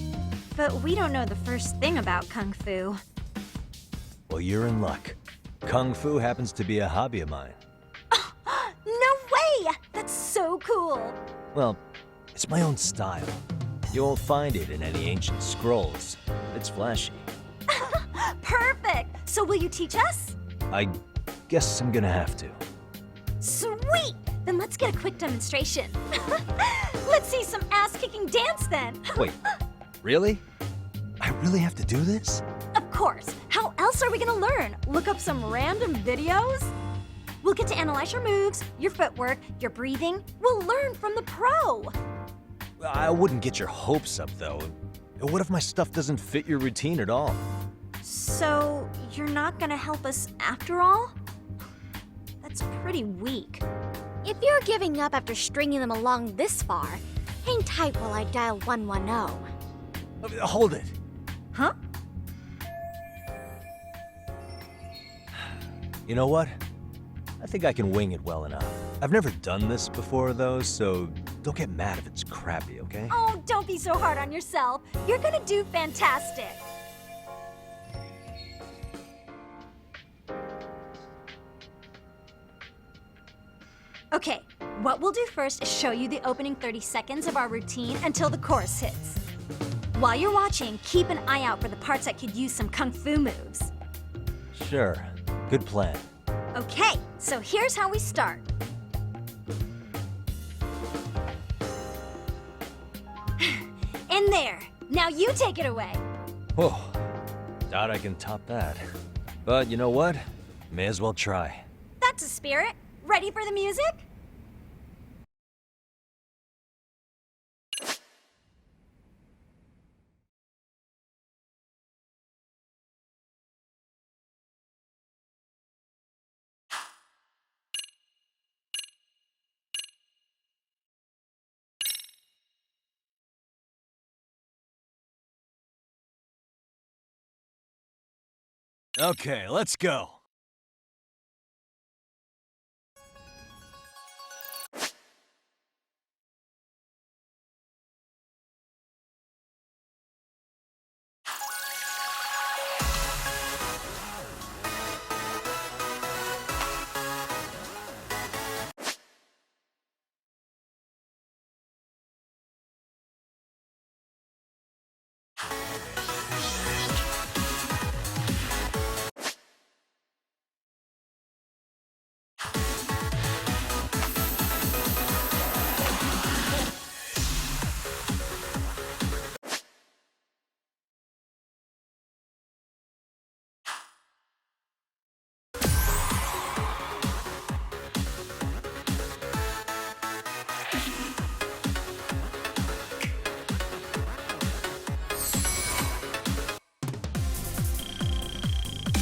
But we don't know the first thing about Kung Fu. Well, you're in luck. Kung Fu happens to be a hobby of mine. No way! That's so cool! Well, it's my own style. You won't find it in any ancient scrolls. It's flashy. Perfect! So will you teach us? I guess I'm gonna have to. Sweet! Then let's get a quick demonstration. Let's see some ass-kicking dance then. Wait, really? I really have to do this? Of course. How else are we gonna learn? Look up some random videos? We'll get to analyze your moves, your footwork, your breathing. We'll learn from the pro. I wouldn't get your hopes up, though. What if my stuff doesn't fit your routine at all? So, you're not gonna help us after all? That's pretty weak. If you're giving up after stringing them along this far, hang tight while I dial 110. Hold it. Huh? You know what? I think I can wing it well enough. I've never done this before, though, so don't get mad if it's crappy, okay? Oh, don't be so hard on yourself. You're gonna do fantastic. Okay, what we'll do first is show you the opening 30 seconds of our routine until the chorus hits. While you're watching, keep an eye out for the parts that could use some kung fu moves. Sure. Good plan. Okay, so here's how we start. In there. Now you take it away. Whoa. Doubt I can top that. But you know what? May as well try. That's a spirit. Ready for the music? Okay, let's go.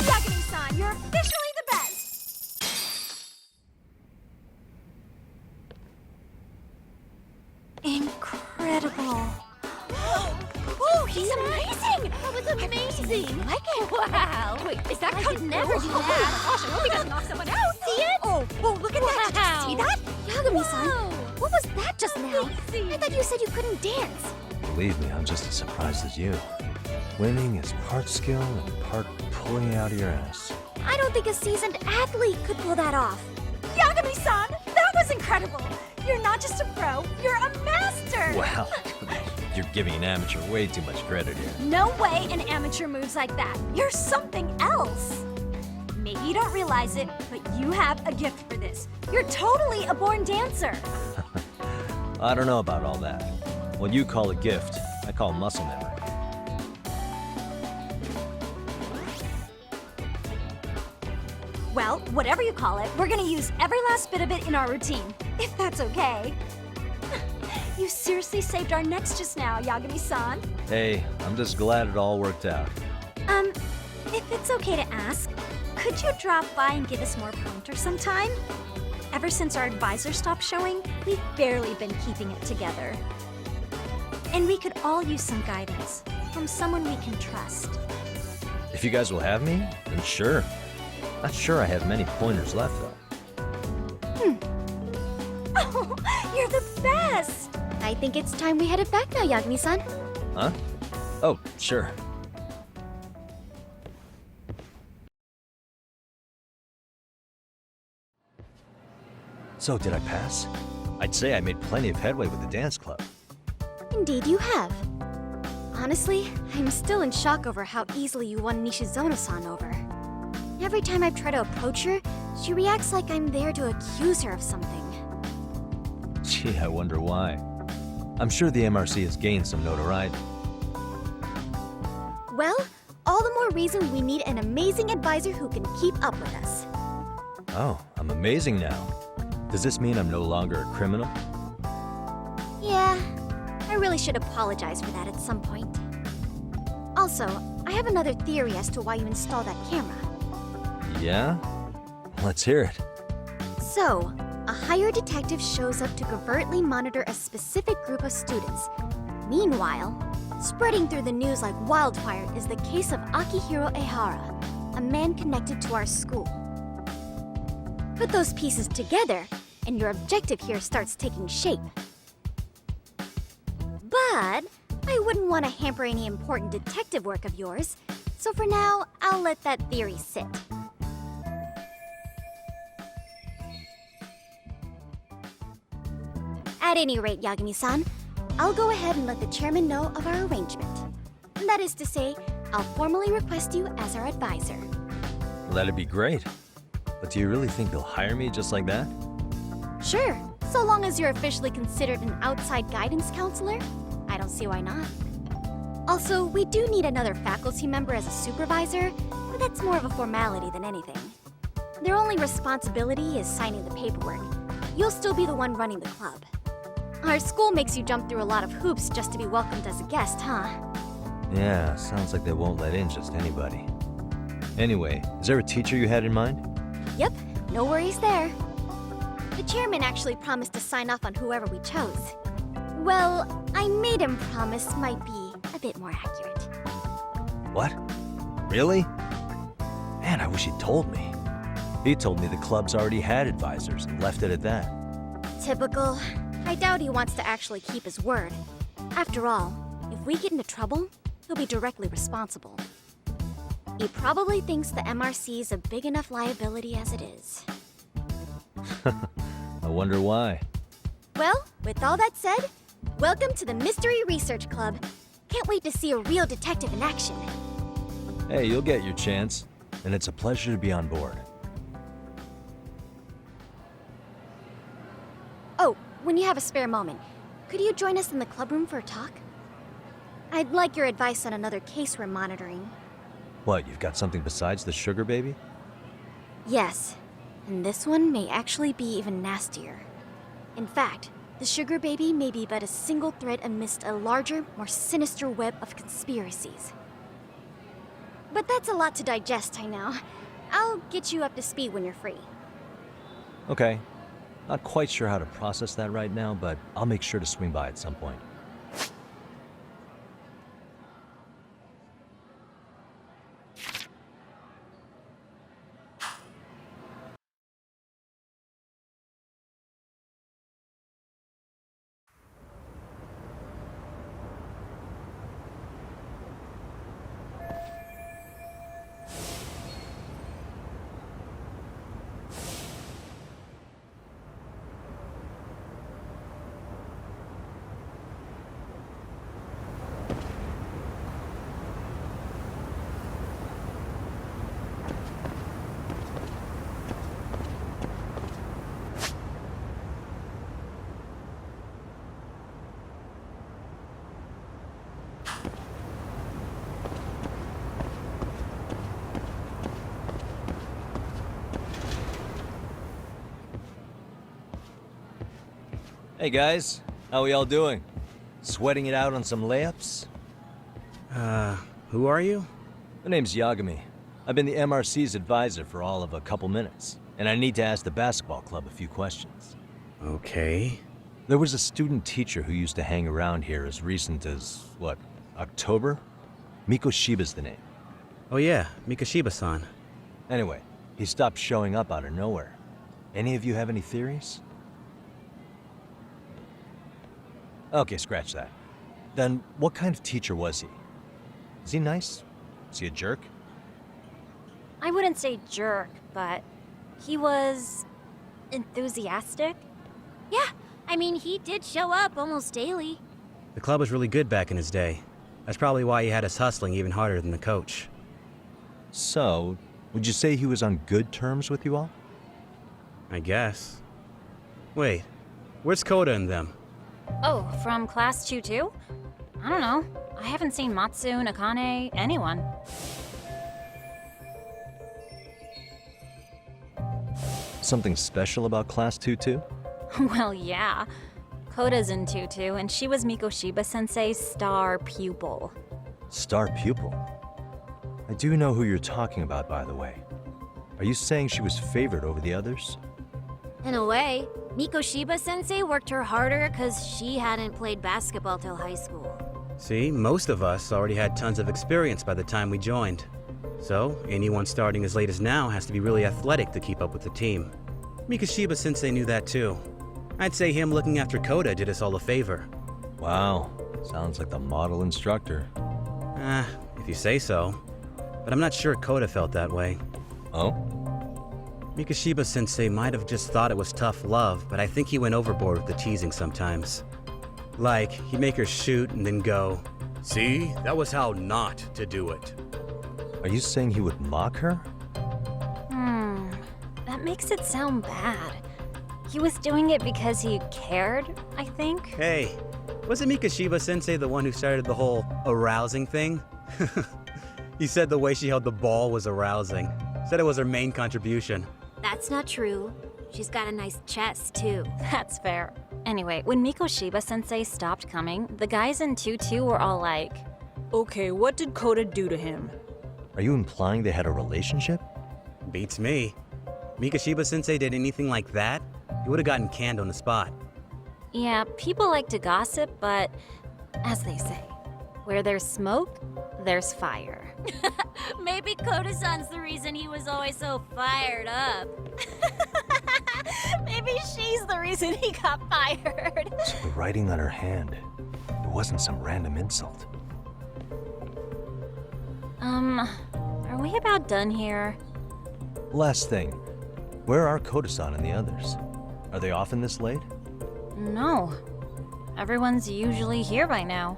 Yagami-san, you're officially the best! Incredible. Oh, he's amazing! That was amazing! I like it. Wow! Wait, is that kung fu? Never do that. Gosh, I hope he doesn't knock someone out. See it? Oh, now. I thought you said you couldn't dance. Believe me, I'm just as surprised as you. Winning is part skill and part pulling out of your ass. I don't think a seasoned athlete could pull that off. Yagami-san, that was incredible. You're not just a pro, you're a master. Wow, you're giving an amateur way too much credit here. No way an amateur moves like that. You're something else. Maybe you don't realize it, but you have a gift for this. You're totally a born dancer. I don't know about all that. What you call a gift, I call muscle memory. Well, whatever you call it, we're gonna use every last bit of it in our routine, if that's okay. You seriously saved our necks just now, Yagami-san. Hey, I'm just glad it all worked out. If it's okay to ask, could you drop by and give us more pointers sometime? Ever since our advisor stopped showing, we've barely been keeping it together. And we could all use some guidance from someone we can trust. If you guys will have me, then sure. Not sure I have many pointers left, though. Oh, you're the best! I think it's time we headed back now, Yagami-san. Huh? Oh, sure. So, did I pass? I'd say I made plenty of headway with the dance club. Indeed you have. Honestly, I'm still in shock over how easily you won Nishizono-san over. Every time I try to approach her, she reacts like I'm there to accuse her of something. Gee, I wonder why. I'm sure the MRC has gained some notoriety. Well, all the more reason we need an amazing advisor who can keep up with us. Oh, I'm amazing now. Does this mean I'm no longer a criminal? Yeah, I really should apologize for that at some point. Also, I have another theory as to why you installed that camera. Yeah? Let's hear it. So, a hired detective shows up to covertly monitor a specific group of students. Meanwhile, spreading through the news like wildfire is the case of Akihiro Ehara, a man connected to our school. Put those pieces together, and your objective here starts taking shape. But I wouldn't want to hamper any important detective work of yours, so for now, I'll let that theory sit. At any rate, Yagami-san, I'll go ahead and let the chairman know of our arrangement. That is to say, I'll formally request you as our advisor. That'd be great. But do you really think they'll hire me just like that? Sure, so long as you're officially considered an outside guidance counselor, I don't see why not. Also, we do need another faculty member as a supervisor, but that's more of a formality than anything. Their only responsibility is signing the paperwork. You'll still be the one running the club. Our school makes you jump through a lot of hoops just to be welcomed as a guest, huh? Yeah, sounds like they won't let in just anybody. Anyway, is there a teacher you had in mind? Yep, no worries there. The chairman actually promised to sign off on whoever we chose. Well, I made him promise might be a bit more accurate. What? Really? Man, I wish he'd told me. He told me the club's already had advisors and left it at that. Typical. I doubt he wants to actually keep his word. After all, if we get into trouble, he'll be directly responsible. He probably thinks the MRC is a big enough liability as it is. I wonder why. Well, with all that said, welcome to the Mystery Research Club. Can't wait to see a real detective in action. Hey, you'll get your chance, and it's a pleasure to be on board. Oh, when you have a spare moment, could you join us in the club room for a talk? I'd like your advice on another case we're monitoring. What, you've got something besides the sugar baby? Yes, and this one may actually be even nastier. In fact, the sugar baby may be but a single thread amidst a larger, more sinister web of conspiracies. But that's a lot to digest, I know. I'll get you up to speed when you're free. Okay. Not quite sure how to process that right now, but I'll make sure to swing by at some point. Hey guys, how we all doing? Sweating it out on some layups? Who are you? My name's Yagami. I've been the MRC's advisor for all of a couple minutes, and I need to ask the basketball club a few questions. Okay. There was a student teacher who used to hang around here as recent as, what, October? Mikoshiba's the name. Oh yeah, Mikoshiba-san. Anyway, he stopped showing up out of nowhere. Any of you have any theories? Okay, scratch that. Then, what kind of teacher was he? Is he nice? Is he a jerk? I wouldn't say jerk, but he was enthusiastic. Yeah, I mean, he did show up almost daily. The club was really good back in his day. That's probably why he had us hustling even harder than the coach. So, would you say he was on good terms with you all? I guess. Wait, where's Koda and them? Oh, from class 2 too? I don't know. I haven't seen Matsu, Nakane, anyone. Something special about class 2 too? Well, yeah. Koda's in 2-2, and she was Mikoshiba-sensei's star pupil. Star pupil? I do know who you're talking about, by the way. Are you saying she was favored over the others? In a way, Mikoshiba-sensei worked her harder because she hadn't played basketball till high school. See, most of us already had tons of experience by the time we joined. So, anyone starting as late as now has to be really athletic to keep up with the team. Mikoshiba-sensei knew that too. I'd say him looking after Koda did us all a favor. Wow, sounds like the model instructor. If you say so. But I'm not sure Koda felt that way. Oh? Mikoshiba-sensei might have just thought it was tough love, but I think he went overboard with the teasing sometimes. Like, he'd make her shoot and then go, "See, that was how not to do it." Are you saying he would mock her? That makes it sound bad. He was doing it because he cared, I think. Hey, wasn't Mikoshiba-sensei the one who started the whole arousing thing? He said the way she held the ball was arousing. Said it was her main contribution. That's not true. She's got a nice chest, too. That's fair. Anyway, when Mikoshiba-sensei stopped coming, the guys in 2-2 were all like, "Okay, what did Koda do to him?" Are you implying they had a relationship? Beats me. Mikoshiba-sensei did anything like that, he would have gotten canned on the spot. yeah, people like to gossip, but as they say, where there's smoke, there's fire. Maybe Koda-san's the reason he was always so fired up. Maybe she's the reason he got fired. So the writing on her hand, it wasn't some random insult. Are we about done here? Last thing, where are Koda-san and the others? Are they often this late? No. Everyone's usually here by now.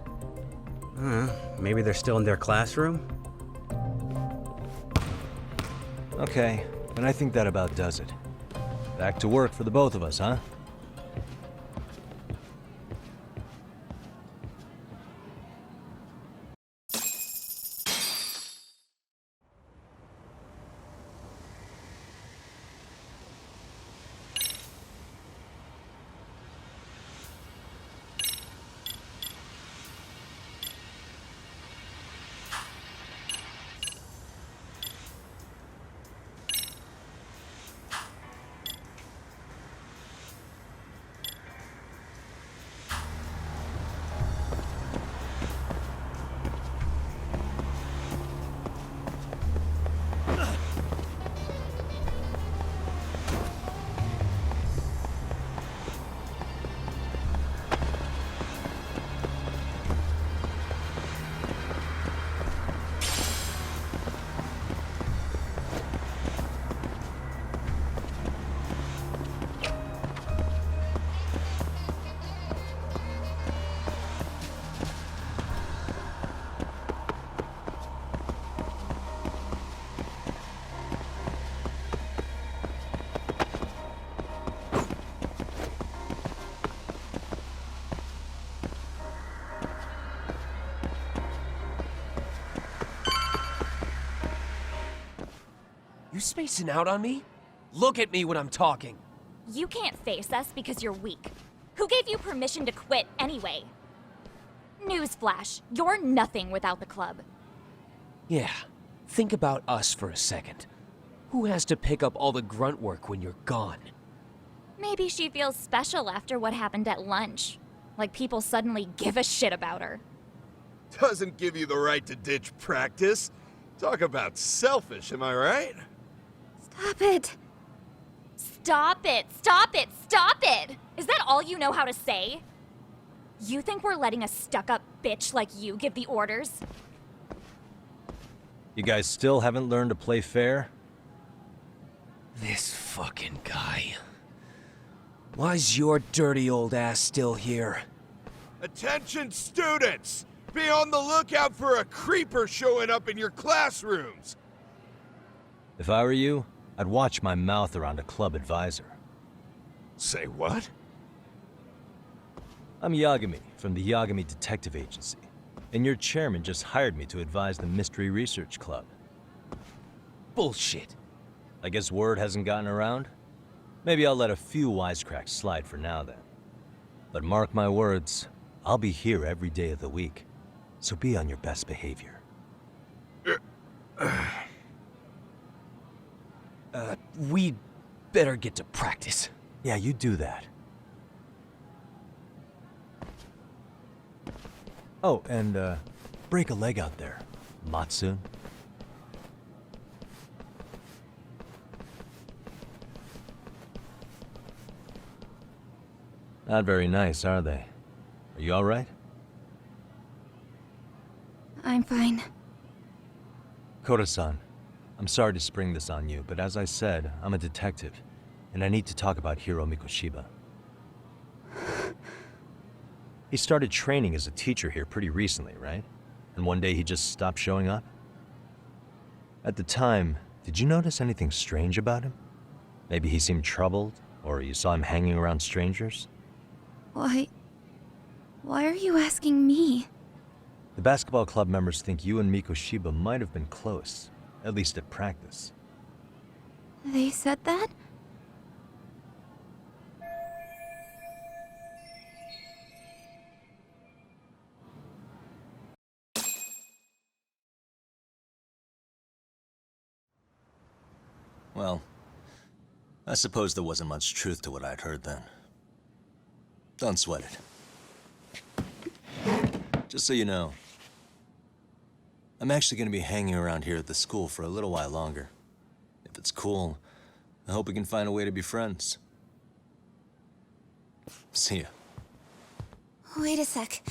Maybe they're still in their classroom? Okay, and I think that about does it. Back to work for the both of us, huh? You spacing out on me? Look at me when I'm talking. You can't face us because you're weak. Who gave you permission to quit anyway? Newsflash, you're nothing without the club. Yeah, think about us for a second. Who has to pick up all the grunt work when you're gone? Maybe she feels special after what happened at lunch. Like people suddenly give a shit about her. Doesn't give you the right to ditch practice. Talk about selfish, am I right? Stop it. Stop it! Stop it! Stop it! Is that all you know how to say? You think we're letting a stuck-up bitch like you give the orders? You guys still haven't learned to play fair? This fucking guy. Why's your dirty old ass still here? Attention students! Be on the lookout for a creeper showing up in your classrooms! If I were you, I'd watch my mouth around a club advisor. Say what? I'm Yagami, from the Yagami Detective Agency, and your chairman just hired me to advise the Mystery Research Club. Bullshit. I guess word hasn't gotten around? Maybe I'll let a few wisecracks slide for now then. But mark my words, I'll be here every day of the week, so be on your best behavior. We better get to practice. Yeah, you do that. Oh, and, break a leg out there, Matsu. Not very nice, are they? Are you all right? I'm fine. Koda-san, I'm sorry to spring this on you, but as I said, I'm a detective, and I need to talk about Hiro Mikoshiba. He started training as a teacher here pretty recently, right? And one day he just stopped showing up? At the time, did you notice anything strange about him? Maybe he seemed troubled, or you saw him hanging around strangers? Why are you asking me? The basketball club members think you and Mikoshiba might have been close, at least at practice. They said that? Well, I suppose there wasn't much truth to what I'd heard then. Don't sweat it. Just so you know, I'm actually going to be hanging around here at the school for a little while longer. If it's cool, I hope we can find a way to be friends. See ya. Wait a sec.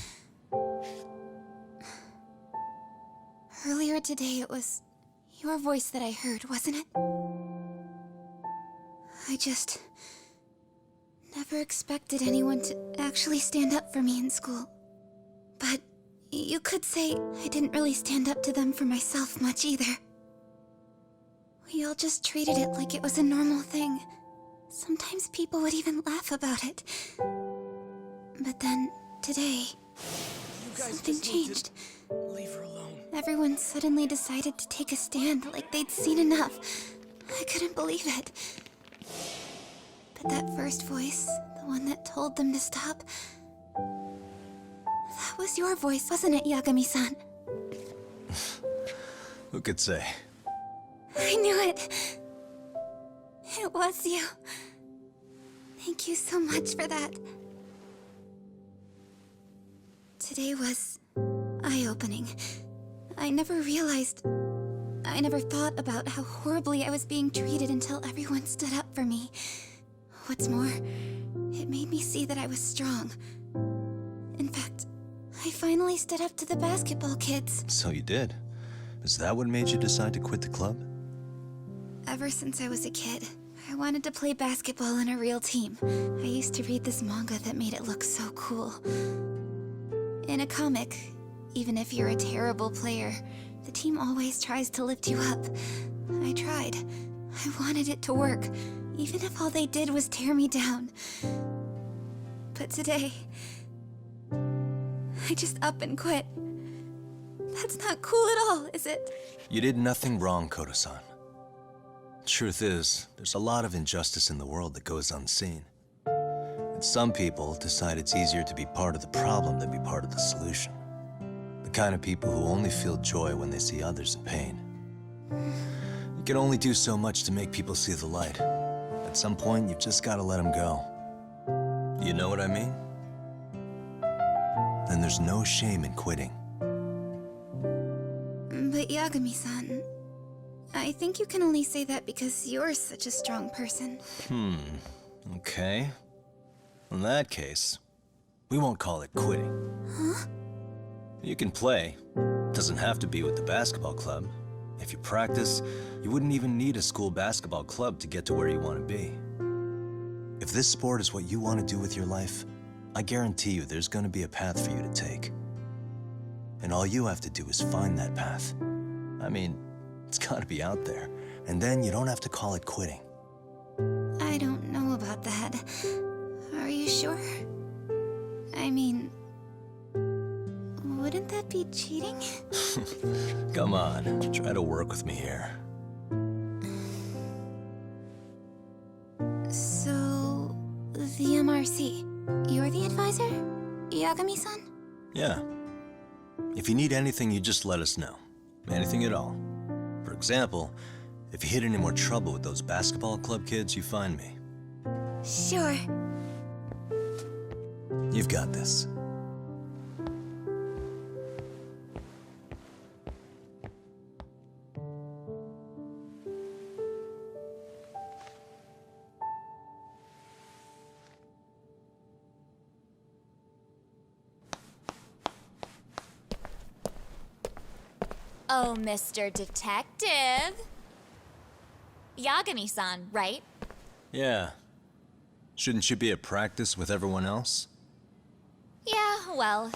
Earlier today, it was your voice that I heard, wasn't it? I just never expected anyone to actually stand up for me in school. But you could say I didn't really stand up to them for myself much either. We all just treated it like it was a normal thing. Sometimes people would even laugh about it. But then, today, something changed. Leave her alone. Everyone suddenly decided to take a stand like they'd seen enough. I couldn't believe it. But that first voice, the one that told them to stop, that was your voice, wasn't it, Yagami-san? Who could say? I knew it. It was you. Thank you so much for that. Today was eye-opening. I never thought about how horribly I was being treated until everyone stood up for me. What's more, it made me see that I was strong. In fact, I finally stood up to the basketball kids. So you did. Is that what made you decide to quit the club? Ever since I was a kid, I wanted to play basketball in a real team. I used to read this manga that made it look so cool. In a comic, even if you're a terrible player, the team always tries to lift you up. I tried. I wanted it to work, even if all they did was tear me down. But today, I just up and quit. That's not cool at all, is it? You did nothing wrong, Koda-san. Truth is, there's a lot of injustice in the world that goes unseen. But some people decide it's easier to be part of the problem than be part of the solution. The kind of people who only feel joy when they see others in pain. You can only do so much to make people see the light. At some point, you've just got to let them go. You know what I mean? Then there's no shame in quitting. But Yagami-san, I think you can only say that because you're such a strong person. Okay. In that case, we won't call it quitting. Huh? You can play. Doesn't have to be with the basketball club. If you practice, you wouldn't even need a school basketball club to get to where you want to be. If this sport is what you want to do with your life, I guarantee you there's going to be a path for you to take. And all you have to do is find that path. I mean, it's got to be out there. And then you don't have to call it quitting. I don't know about that. Are you sure? I mean, wouldn't that be cheating? Come on, try to work with me here. So, the MRC, you're the advisor? Yagami-san? Yeah. If you need anything, you just let us know. Anything at all. For example, if you hit any more trouble with those basketball club kids, you find me. Sure. You've got this. Oh, Mr. Detective. Yagami-san, right? Yeah. Shouldn't you be at practice with everyone else? Yeah, well,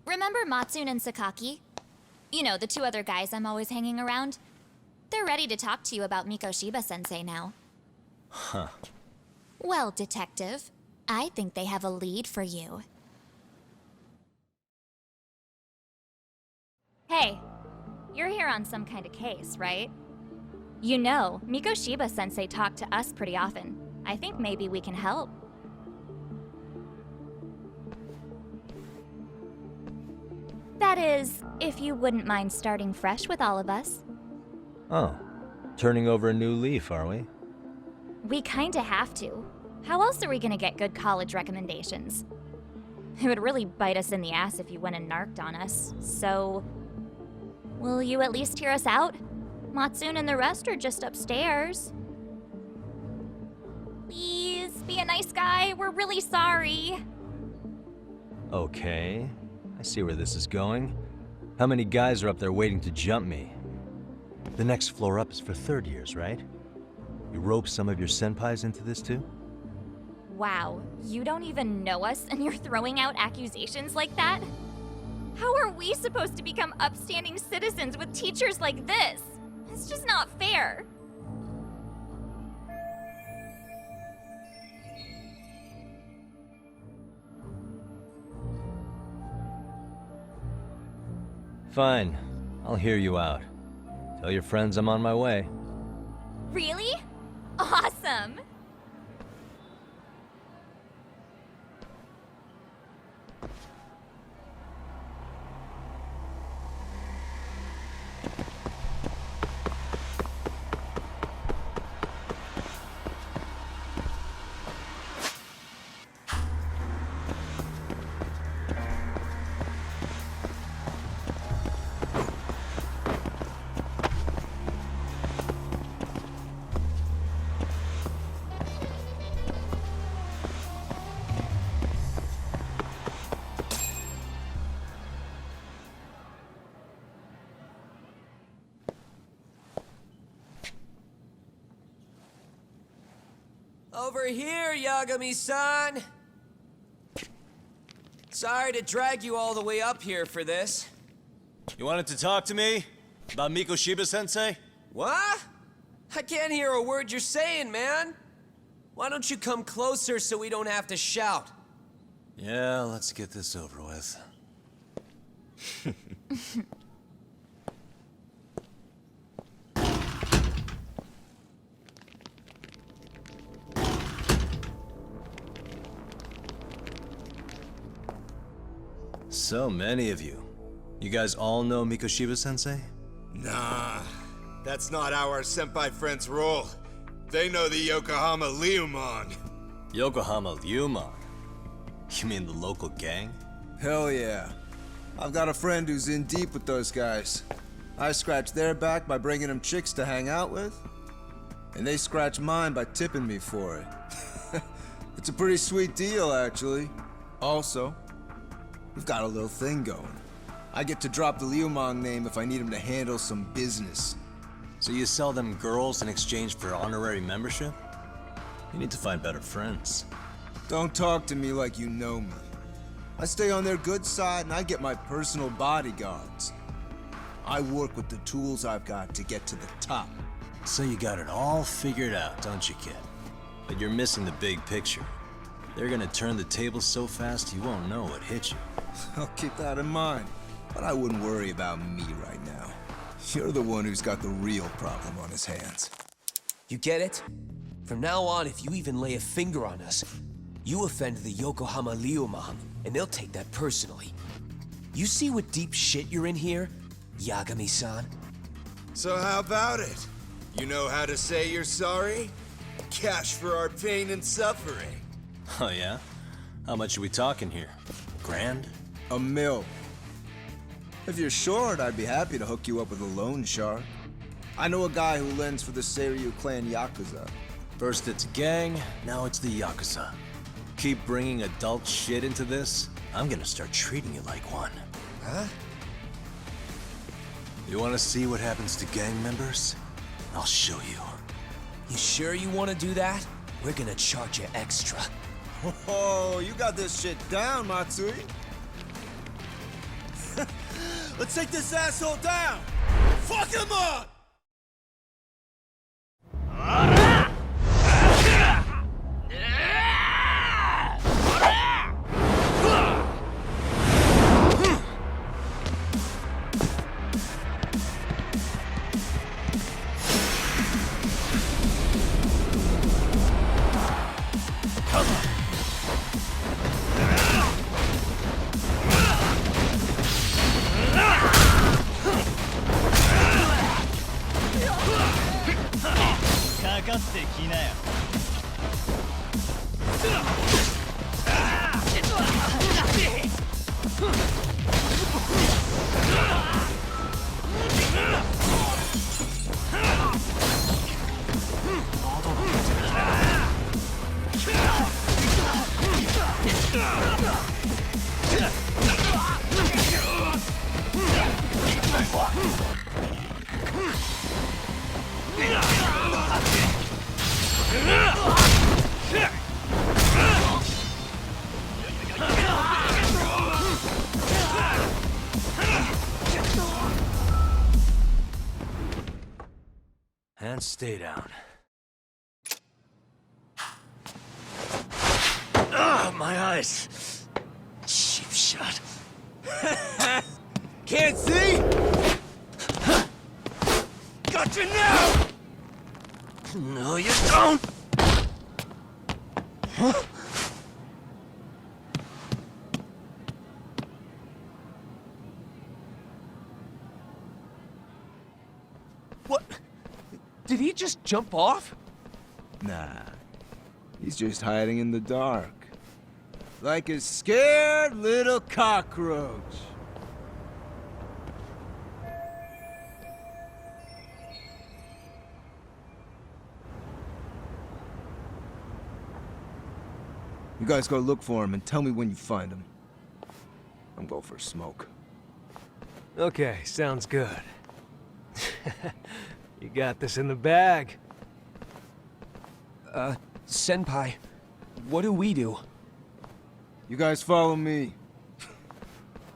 remember Matsune and Sakaki? You know, the two other guys I'm always hanging around? They're ready to talk to you about Mikoshiba-sensei now. Huh. Well, Detective, I think they have a lead for you. Hey, you're here on some kind of case, right? You know, Mikoshiba-sensei talked to us pretty often. I think maybe we can help. That is, if you wouldn't mind starting fresh with all of us. Oh, turning over a new leaf, are we? We kinda have to. How else are we gonna get good college recommendations? It would really bite us in the ass if you went and narked on us, so... Will you at least hear us out? Matsune and the rest are just upstairs. Please, be a nice guy. We're really sorry. Okay. I see where this is going. How many guys are up there waiting to jump me? The next floor up is for third years, right? You rope some of your senpais into this too? Wow, you don't even know us and you're throwing out accusations like that? How are we supposed to become upstanding citizens with teachers like this? It's just not fair. Fine. I'll hear you out. Tell your friends I'm on my way. Really? Awesome! Over here, Yagami-san! Sorry to drag you all the way up here for this. You wanted to talk to me? About Mikoshiba-sensei? What? I can't hear a word you're saying, man. Why don't you come closer so we don't have to shout? Yeah, let's get this over with. So many of you. You guys all know Mikoshiba-sensei? Nah, that's not how our senpai friends roll. They know the Yokohama Ryumon. Yokohama Ryumon? You mean the local gang? Hell yeah. I've got a friend who's in deep with those guys. I scratch their back by bringing them chicks to hang out with, and they scratch mine by tipping me for it. It's a pretty sweet deal, actually. Also, we've got a little thing going. I get to drop the Ryumon name if I need him to handle some business. So you sell them girls in exchange for honorary membership? You need to find better friends. Don't talk to me like you know me. I stay on their good side and I get my personal bodyguards. I work with the tools I've got to get to the top. So you got it all figured out, don't you, kid? But you're missing the big picture. They're gonna turn the tables so fast you won't know what hit you. I'll keep that in mind. But I wouldn't worry about me right now. You're the one who's got the real problem on his hands. You get it? From now on, if you even lay a finger on us, you offend the Yokohama Ryumon, and they'll take that personally. You see what deep shit you're in here, Yagami-san? So how about it? You know how to say you're sorry? Cash for our pain and suffering. Oh yeah? How much are we talking here? Grand? $1 million. If you're short, I'd be happy to hook you up with a loan shark. I know a guy who lends for the Seiryu clan Yakuza. First it's a gang, now it's the Yakuza. Keep bringing adult shit into this, I'm gonna start treating you like one. Huh? You wanna see what happens to gang members? I'll show you. You sure you want to do that? We're gonna charge you extra. Oh, you got this shit down, Matsui. Let's take this asshole down! Fuck him up! And stay down. Ah, my eyes! Cheap shot. Can't see? Got you now! No, you don't! Huh? What? Did he just jump off? Nah. He's just hiding in the dark. Like a scared little cockroach. You guys go look for him and tell me when you find him. I'm going for a smoke. Okay, sounds good. You got this in the bag. Senpai, what do we do? You guys follow me.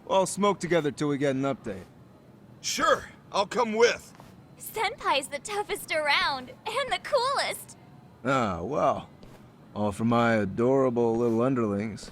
We'll all smoke together till we get an update. Sure, I'll come with. Senpai's the toughest around, and the coolest. Ah, well. All for my adorable little underlings.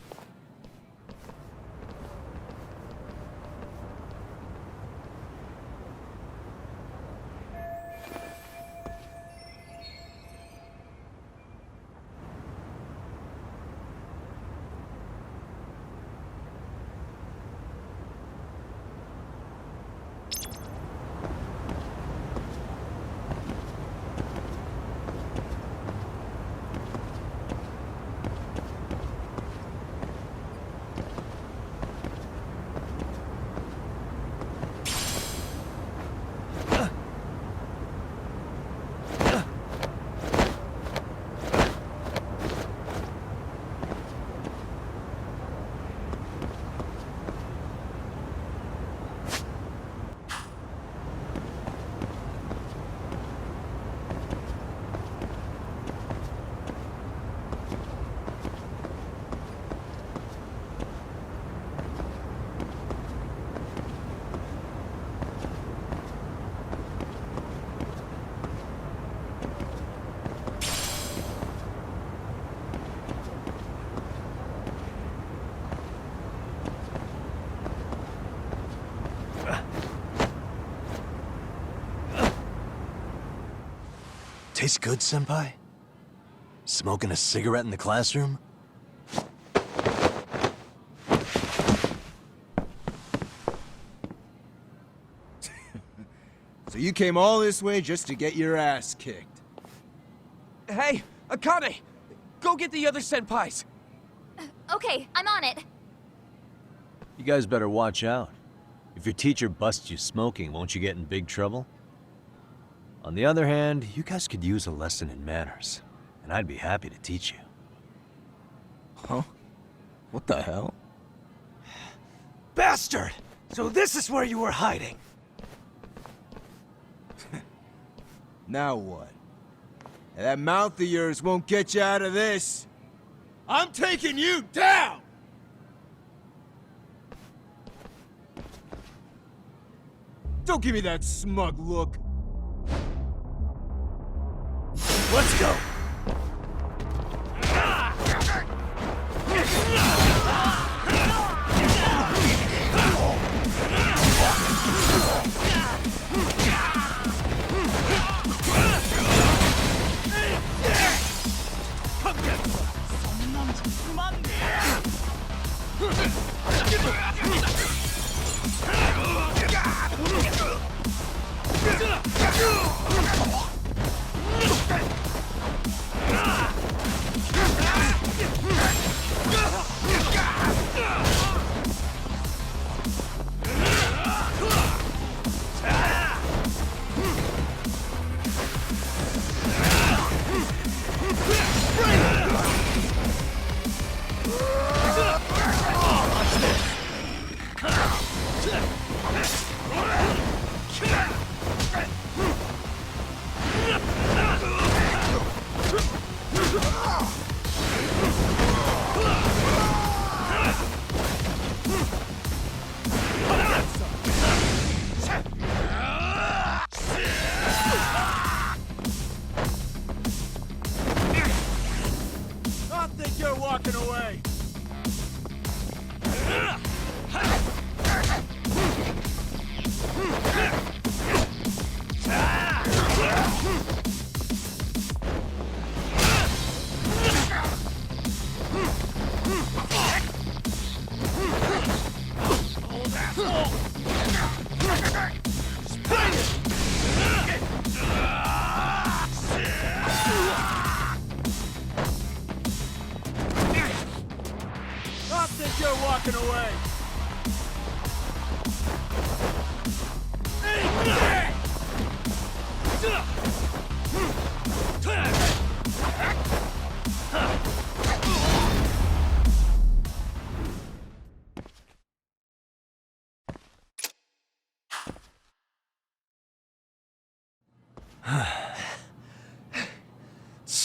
Tastes good, Senpai? Smoking a cigarette in the classroom? So you came all this way just to get your ass kicked? Hey, Akane! Go get the other senpais! Okay, I'm on it. You guys better watch out. If your teacher busts you smoking, won't you get in big trouble? On the other hand, you guys could use a lesson in manners, and I'd be happy to teach you. Huh? What the hell? Bastard! So this is where you were hiding. Now what? That mouth of yours won't get you out of this. I'm taking you down! Don't give me that smug look. Let's go.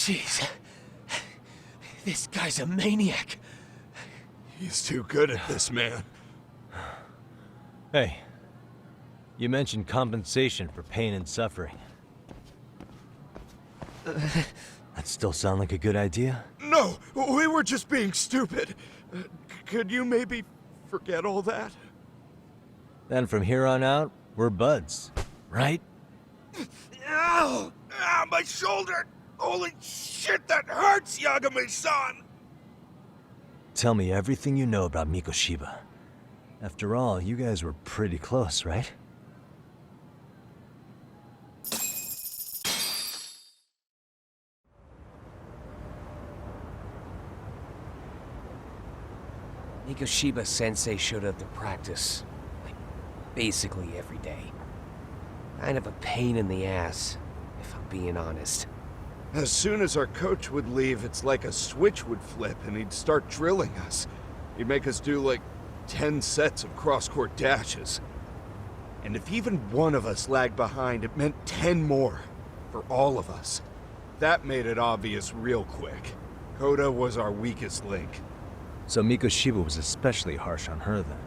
Jeez. This guy's a maniac. He's too good at this, man. Hey, you mentioned compensation for pain and suffering. That still sound like a good idea? No, we were just being stupid. Could you maybe forget all that? Then from here on out, we're buds, right? Ow! Ah, my shoulder! Holy shit, that hurts, Yagami-san! Tell me everything you know about Mikoshiba. After all, you guys were pretty close, right? Mikoshiba Sensei showed up to practice, like, basically every day. Kind of a pain in the ass, if I'm being honest. As soon as our coach would leave, it's like a switch would flip and he'd start drilling us. He'd make us do like 10 sets of cross-court dashes. And if even one of us lagged behind, it meant 10 more. For all of us. That made it obvious real quick. Koda was our weakest link. So Mikoshiba was especially harsh on her then?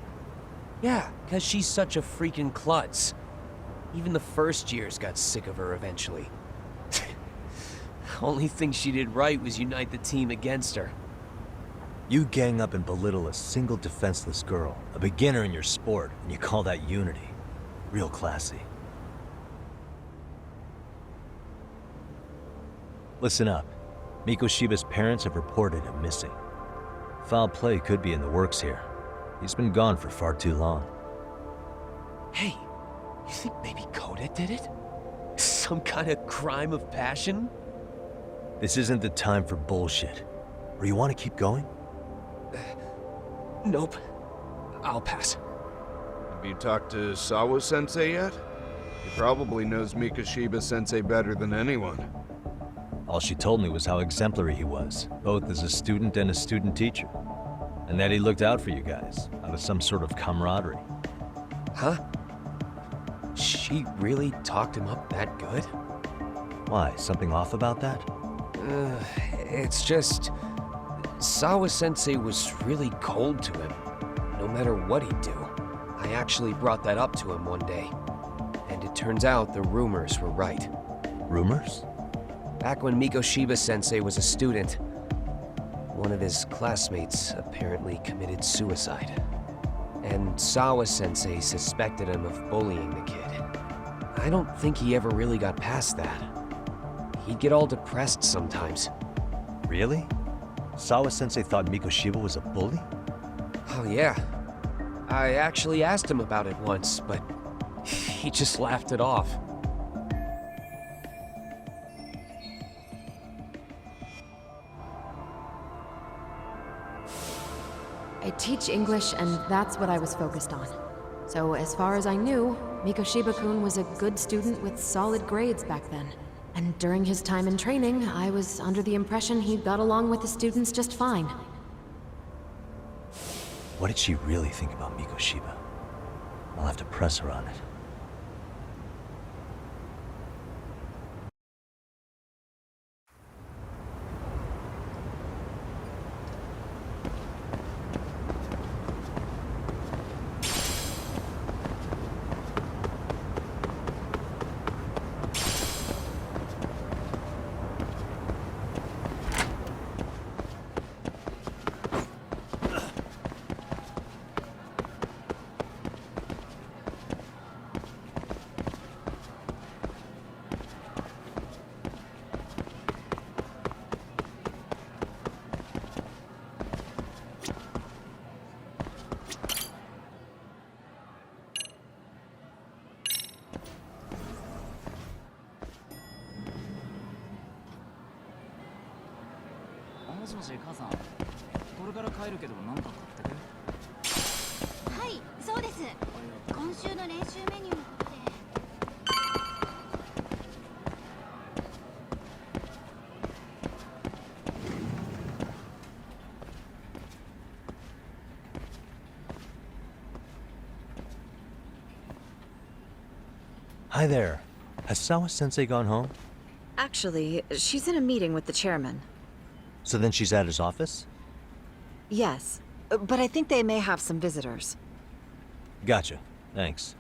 Yeah, 'cause she's such a freaking klutz. Even the first years got sick of her eventually. Only thing she did right was unite the team against her. You gang up and belittle a single defenseless girl, a beginner in your sport, and you call that unity. Real classy. Listen up. Mikoshiba's parents have reported him missing. Foul play could be in the works here. He's been gone for far too long. Hey, you think maybe Koda did it? Some kind of crime of passion? This isn't the time for bullshit. Or you want to keep going? Nope. I'll pass. Have you talked to Sawa-sensei yet? He probably knows Mikoshiba-sensei better than anyone. All she told me was how exemplary he was, both as a student and a student teacher. And that he looked out for you guys, out of some sort of camaraderie. Huh? She really talked him up that good? Why, something off about that? It's just... Sawa-sensei was really cold to him, no matter what he'd do. I actually brought that up to him one day. And it turns out the rumors were right. Rumors? Back when Mikoshiba-sensei was a student, one of his classmates apparently committed suicide. And Sawa-sensei suspected him of bullying the kid. I don't think he ever really got past that. He'd get all depressed sometimes. Really? Sawa-sensei thought Mikoshiba was a bully? Oh yeah. I actually asked him about it once, but he just laughed it off. I teach English, and that's what I was focused on. So as far as I knew, Mikoshiba-kun was a good student with solid grades back then. And during his time in training, I was under the impression he got along with the students just fine. What did she really think about Mikoshiba? I'll have to press her on it. Hi there. Has Sawa-sensei gone home? Actually, she's in a meeting with the chairman. So then she's at his office? Yes, but I think they may have some visitors. Gotcha. Thanks.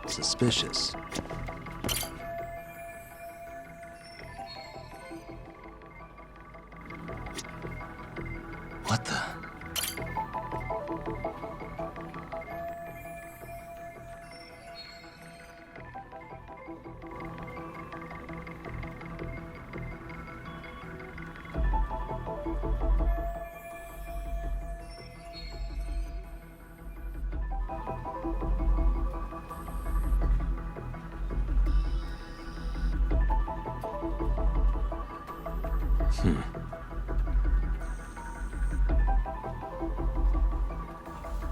Suspicious. What the?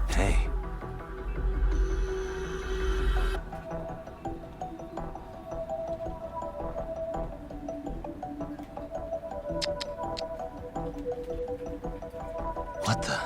Hey. What the?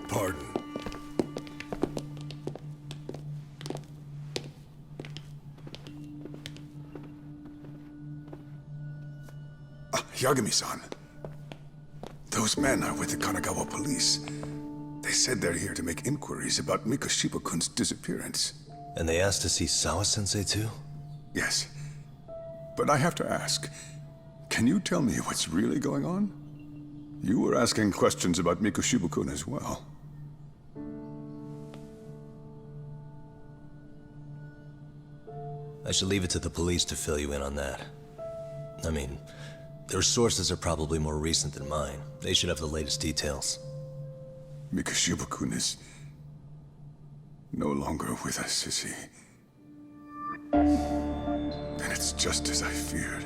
pardon. Yagami-san. Those men are with the Kanagawa police. They said they're here to make inquiries about Mikoshiba-kun's disappearance. And they asked to see Sawa-sensei too? Yes. But I have to ask, can you tell me what's really going on? You were asking questions about Mikoshiba-kun as well. I should leave it to the police to fill you in on that. I mean, their sources are probably more recent than mine. They should have the latest details. Mikoshiba-kun is no longer with us, is he? Then it's just as I feared.